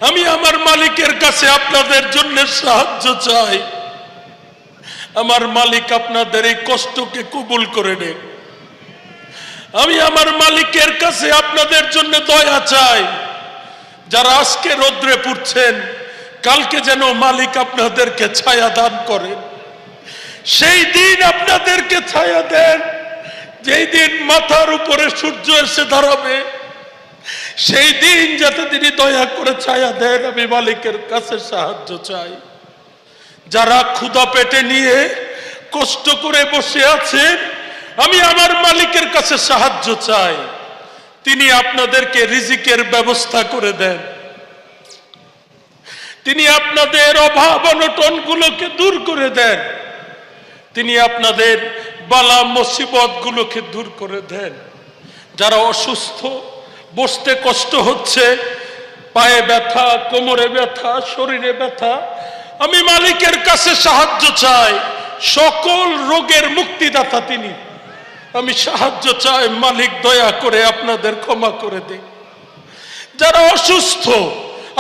আমি আমার মালিকের কাছে আপনাদের জন্য সাহায্য চাই। আমার মালিক আপনাদের এই কষ্টকে কবুল করে নেন। আমি আমার মালিকের কাছে আপনাদের জন্য দয়া চাই। যারা আজকে রৌদ্রে পুড়ছেন, কালকে যেন মালিক আপনাদেরকে ছায়া দান করেন। সেই দিন আপনাদেরকে ছায়া দেন যেই দিন মাথার উপরে সূর্য এসে দাঁড়াবে, সেই দিন যাতে তিনি দয়া করে ছায়া দেন। আমি মালিকের কাছে সাহায্য চাই। যারা ক্ষুধা পেটে নিয়ে কষ্ট করে বসে আছেন, আমি আমার মালিকের কাছে সাহায্য চাই। তিনি আপনাদেরকে রিজিকের ব্যবস্থা করে দেন, তিনি আপনাদের অভাব অনটন গুলোকে দূর করে দেন, তিনি আপনাদের বালা মুসিবত গুলোকে দূর করে দেন। যারা অসুস্থ, বসতে কষ্ট হচ্ছে, পায়ে ব্যথা, কোমরে ব্যথা, শরীরে ব্যথা, আমি মালিকের কাছে সাহায্য চাই। সকল রোগের মুক্তিদাতা তিনি। আমি সাহায্য চাই, মালিক দয়া করে আপনাদের ক্ষমা করে দিন। যারা অসুস্থ,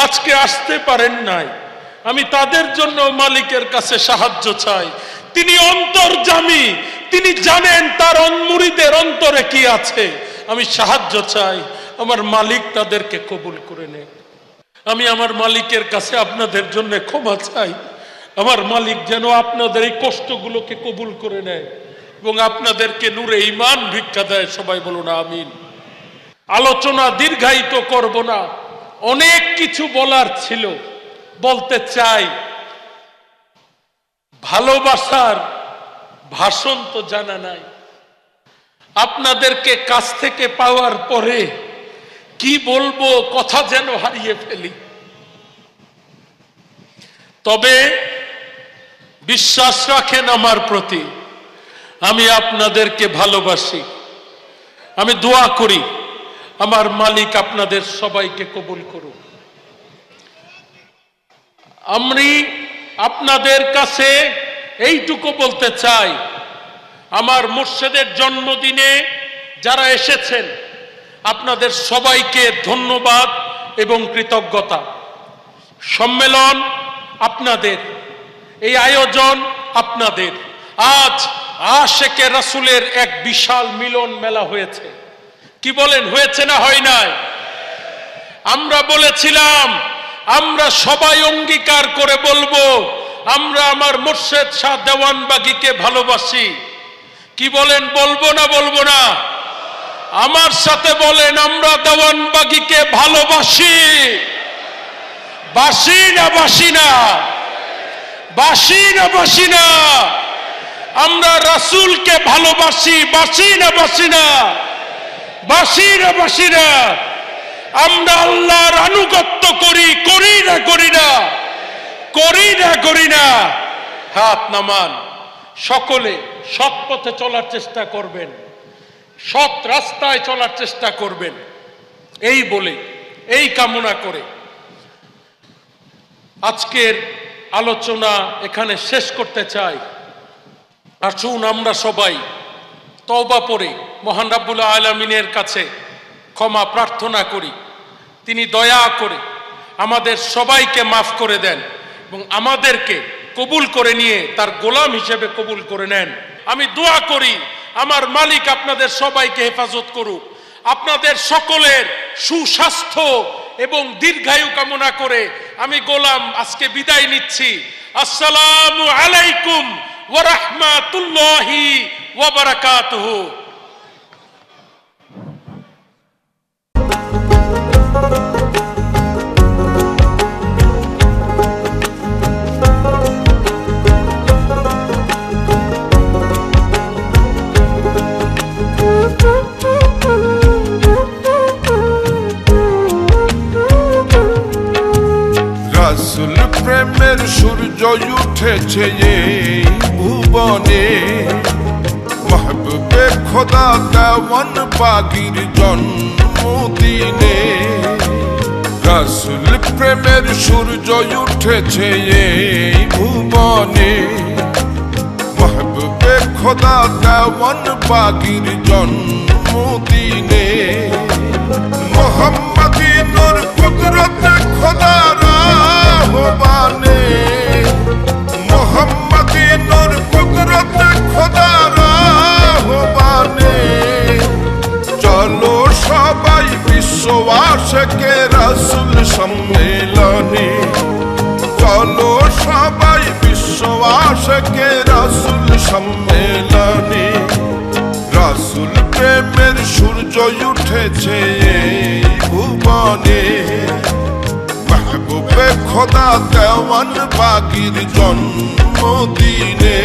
আজকে আসতে পারেন নাই, আমি তাদের জন্য মালিকের কাছে সাহায্য চাই। তিনি অন্তর্যামী, তিনি জানেন তার মুরিদের অন্তরে কি আছে। আমি সাহায্য চাই, আমার মালিক তাদেরকে কবুল করে নেন। আমি আমার মালিকের কাছে আপনাদের জন্য ক্ষমা চাই। আমার মালিক যেন আপনাদের এই কষ্টগুলোকে কবুল করে নেয় এবং আপনাদেরকে নূরে ঈমান ভিক্ষা দেয়। সবাই বলুন আমিন। আলোচনা দীর্ঘায়িত করব না, অনেক কিছু বলার ছিল, বলতে চাই। ভালোবাসার ভাষণ তো জানা নাই, আপনাদেরকে কাছ থেকে পাওয়ার পরে কি বলবো, কথা যেন হারিয়ে ফেলি। তবে বিশ্বাস রাখেন আমার প্রতি, আমি আপনাদেরকে ভালোবাসি। আমি দোয়া করি আমার মালিক আপনাদের সবাইকে কবুল করুন। আমি আপনাদের কাছে এইটুকু বলতে চাই, আমার মুর্শিদের জন্মদিনে যারা এসেছেন আপনাদের সবাইকে ধন্যবাদ এবং কৃতজ্ঞতা। সম্মেলন আপনাদের, এই আয়োজন আপনাদের। আজ আশেকে রাসূলের এক বিশাল মিলন মেলা হয়েছে। কি বলেন, হয়েছে না হয় নাই? আমরা বলেছিলাম, আমরা সবাই অঙ্গীকার করে বলবো আমরা আমার মুর্শিদ শাহ দেওয়ানবাগীকে ভালোবাসি। কি বলেন, বলবো না বলবো না? আমার সাথে বলেন, আমরা দেওয়ানবাগীকে ভালোবাসি। বাসি না বাসি না, বাসি না বাসি না, আমরা রাসূলকে ভালোবাসি, বাসি না বাসি না, বাসি না বাসি না, আমরা আল্লাহর আনুগত্য করি, করি না করি না, করি না করি না। হাত নামান। সকলে সৎ পথে চলার চেষ্টা করবেন, সৎ রাস্তায় চলার চেষ্টা করবেন, এই বলে, এই কামনা করে আজকের আলোচনা এখানে শেষ করতে চাই। আসুন আমরা সবাই তওবা পড়ে মহান রাব্বুল আলামিনের কাছে ক্ষমা প্রার্থনা করি। তিনি দয়া করে আমাদের সবাইকে মাফ করে দেন এবং আমাদেরকে কবুল করে নিয়ে তার গোলাম হিসেবে কবুল করে নেন। আমি দোয়া করি আমার মালিক আপনাদের সবাইকে হেফাজত করুক। আপনাদের সকলের সুস্বাস্থ্য এবং দীর্ঘায়ু কামনা করে আমি গোলাম আজকে বিদায় নিচ্ছি। আসসালামু আলাইকুম ওয়া রাহমাতুল্লাহি ওয়া বারাকাতুহু। রাসূল প্রেমের সূর্য উঠেছে এই ভুবনে, মাহবুবে খোদা দেওয়ান বাগির জন্মদিনে। রাসূল প্রেমের সূর্য উঠেছে এই ভুবনে, মাহবুবে খোদা দেওয়ান বাগির জন্মদিনে। মোহাম্মদী নূর কুদরত খোদার আহ্বানে, মোহাম্মদী নূর কুদরত খোদার আহ্বানে। চলো সবাই বিশ্ব আশিকে রাসূল সম্মেলনে, চলো সবাই বিশ্ব আশিকে রাসূল সম্মেলনে। রাসূল প্রেমের সূর্য উঠেছে এই ভুবনে, মাহবুবে খোদা দেওয়ান বাগির জন্মদিনে।